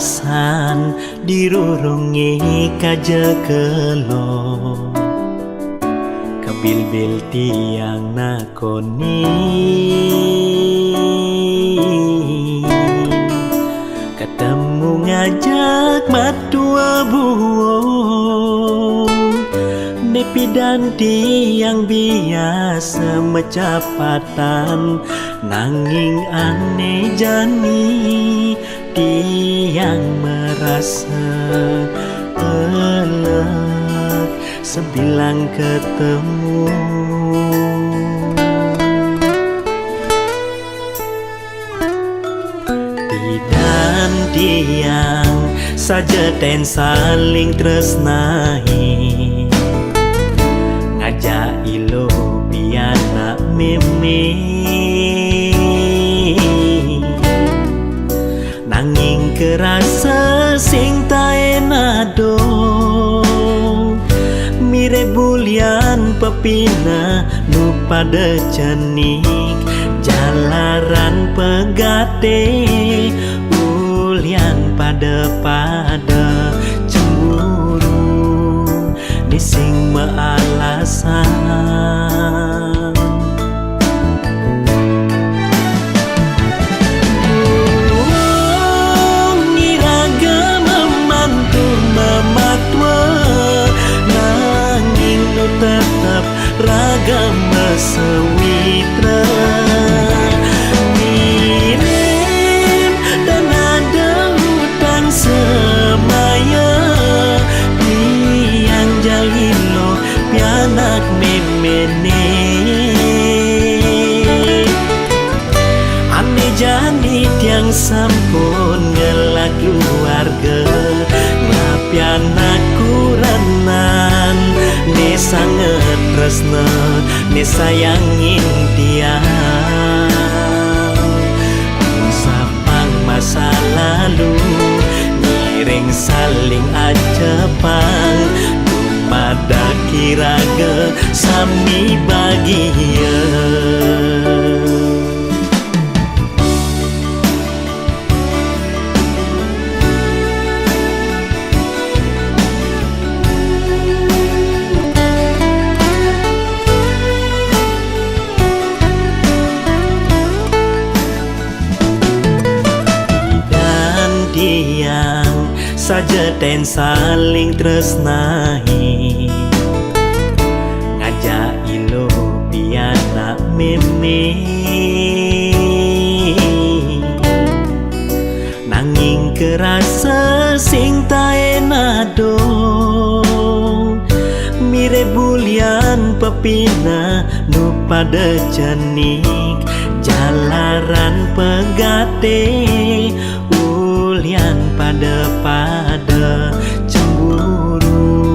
alasan dirurungi kajekelo kebil-bil tiang nakoni ketemu ngajak matua buo nepi dan tiang biasa mecepatan nanging aneh jani tiang merasa elek sebilang ketemu dan tiang saja ten saling tresnahi ngajak ilo piana meme nanging kerasa sing taenado mire bulian pepina nu pada cenik jalaran pegate ulian pada cemburu nising mealasan ngiraga memantu mematwa nanging nu tetap raga mesewitra anak memene ane jani tiang sampun ngelak keluarga ngapi anak kuranan ne sangat tresna ne sayangin tiang sapang masa lalu ngiring saling acepang pada kiraga sami bahagia dan tiang saja ten saling tresnahi ngajak ilo piana meme nanging kerasa sing taenado mire bulian pepina nu pada cenik jalaran pegate ulian pada cemburu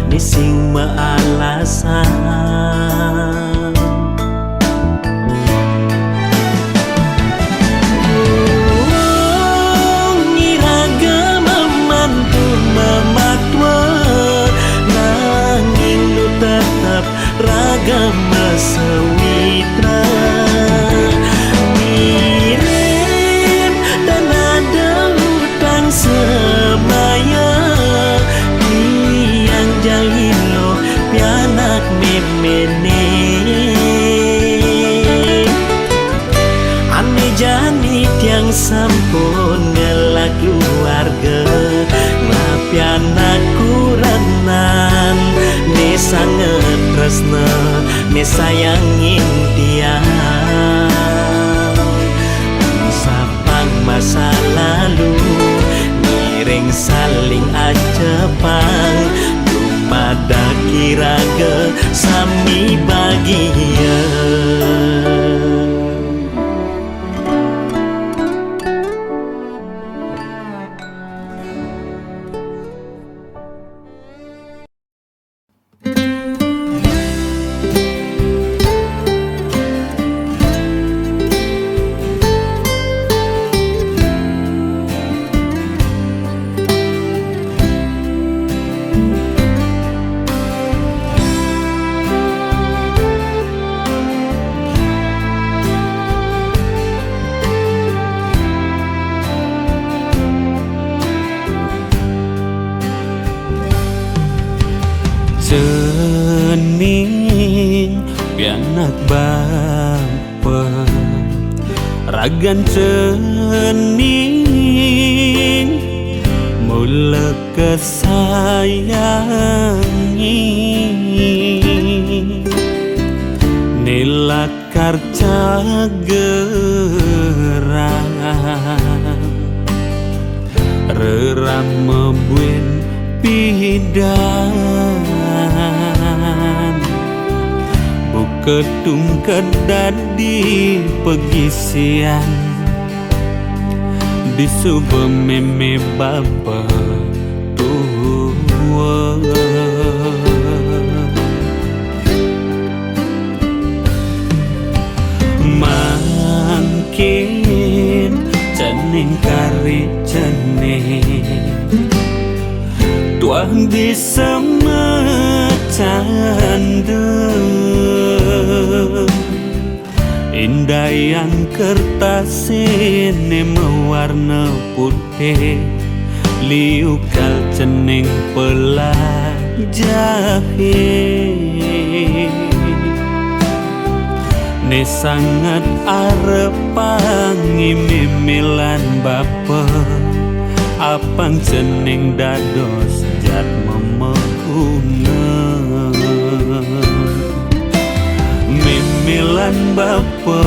nising mealasan ngiraga memantu mematwa nanging nu tetap raga mesewitra semaya tiang jalilo pianak memene ane jani tiang sampun ngelak keluarga ngapi anak kuranan ne sangat tresna ne sayangin tiang sapang masa lalu ngiring saling acepang dumada kiraga sami bahagia cening pianak bapa ragan cening mula kesayangi nilakar cagerang rerama buen pidan buketung kedadi pegisian di subuh meme baba tua mangkin cening kari cening tuang di semecanda indah yang kertas ini mewarna putih liukal cening pelajahit ne sangat arepangi mimilan bapa apang cening dados jat memehuna mimilan bapa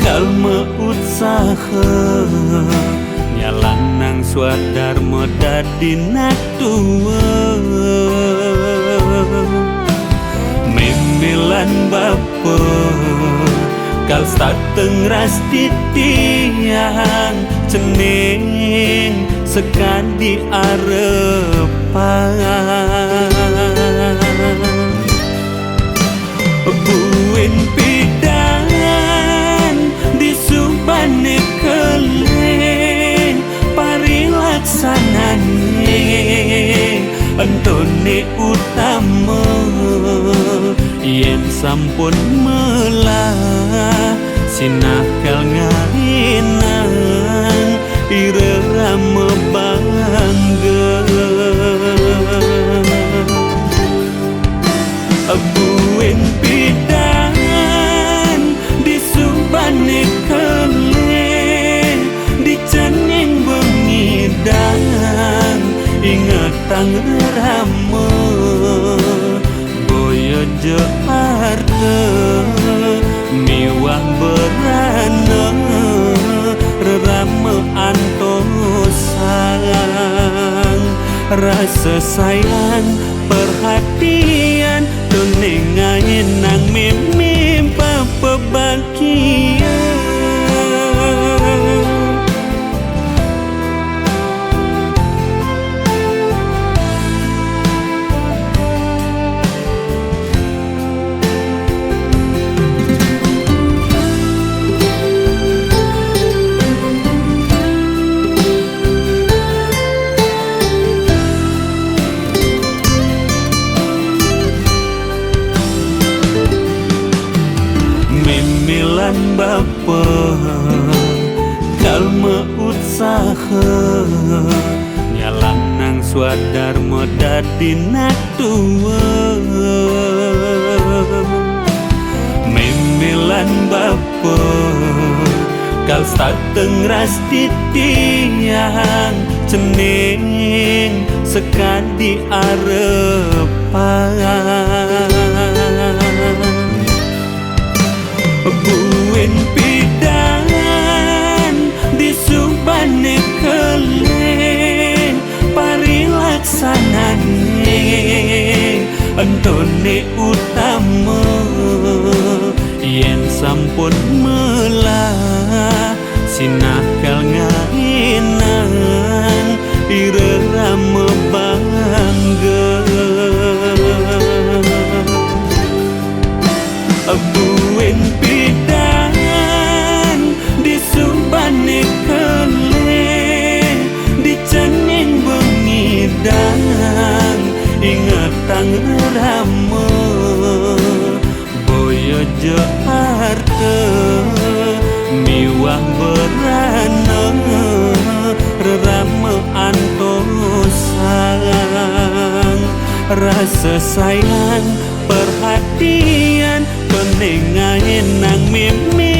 kalma usaha nyalanang swadar modadi natua mimilan bapa kal stateng ras titiang cening sekadi arepan buin pidan di subane keleng parilaksanane antone utama yen sampun melah sinakal ngainang irama bangga buin pidan di subane keleng di cening bengidang ingatang rama boyo Jakarta miwah berana rerama antosang rasa sayang perhatian tuningain nang mimpi papa bahagia mimilan bapa kalma usaha nyalanang swadar modadi natua mimilan bapa kal stateng ras titiang cening sekadi arepan buin pidan di subane keleng parilaksanane antone utama yen sampun melah sinakal ngainang irama bangga buin pidan di subane keleng di cening bengidang ingatang rama boyo Jakarta miwah berana rerama antosang rasa sayang, perhatian, penengahin nang mimpi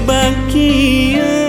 bahagia.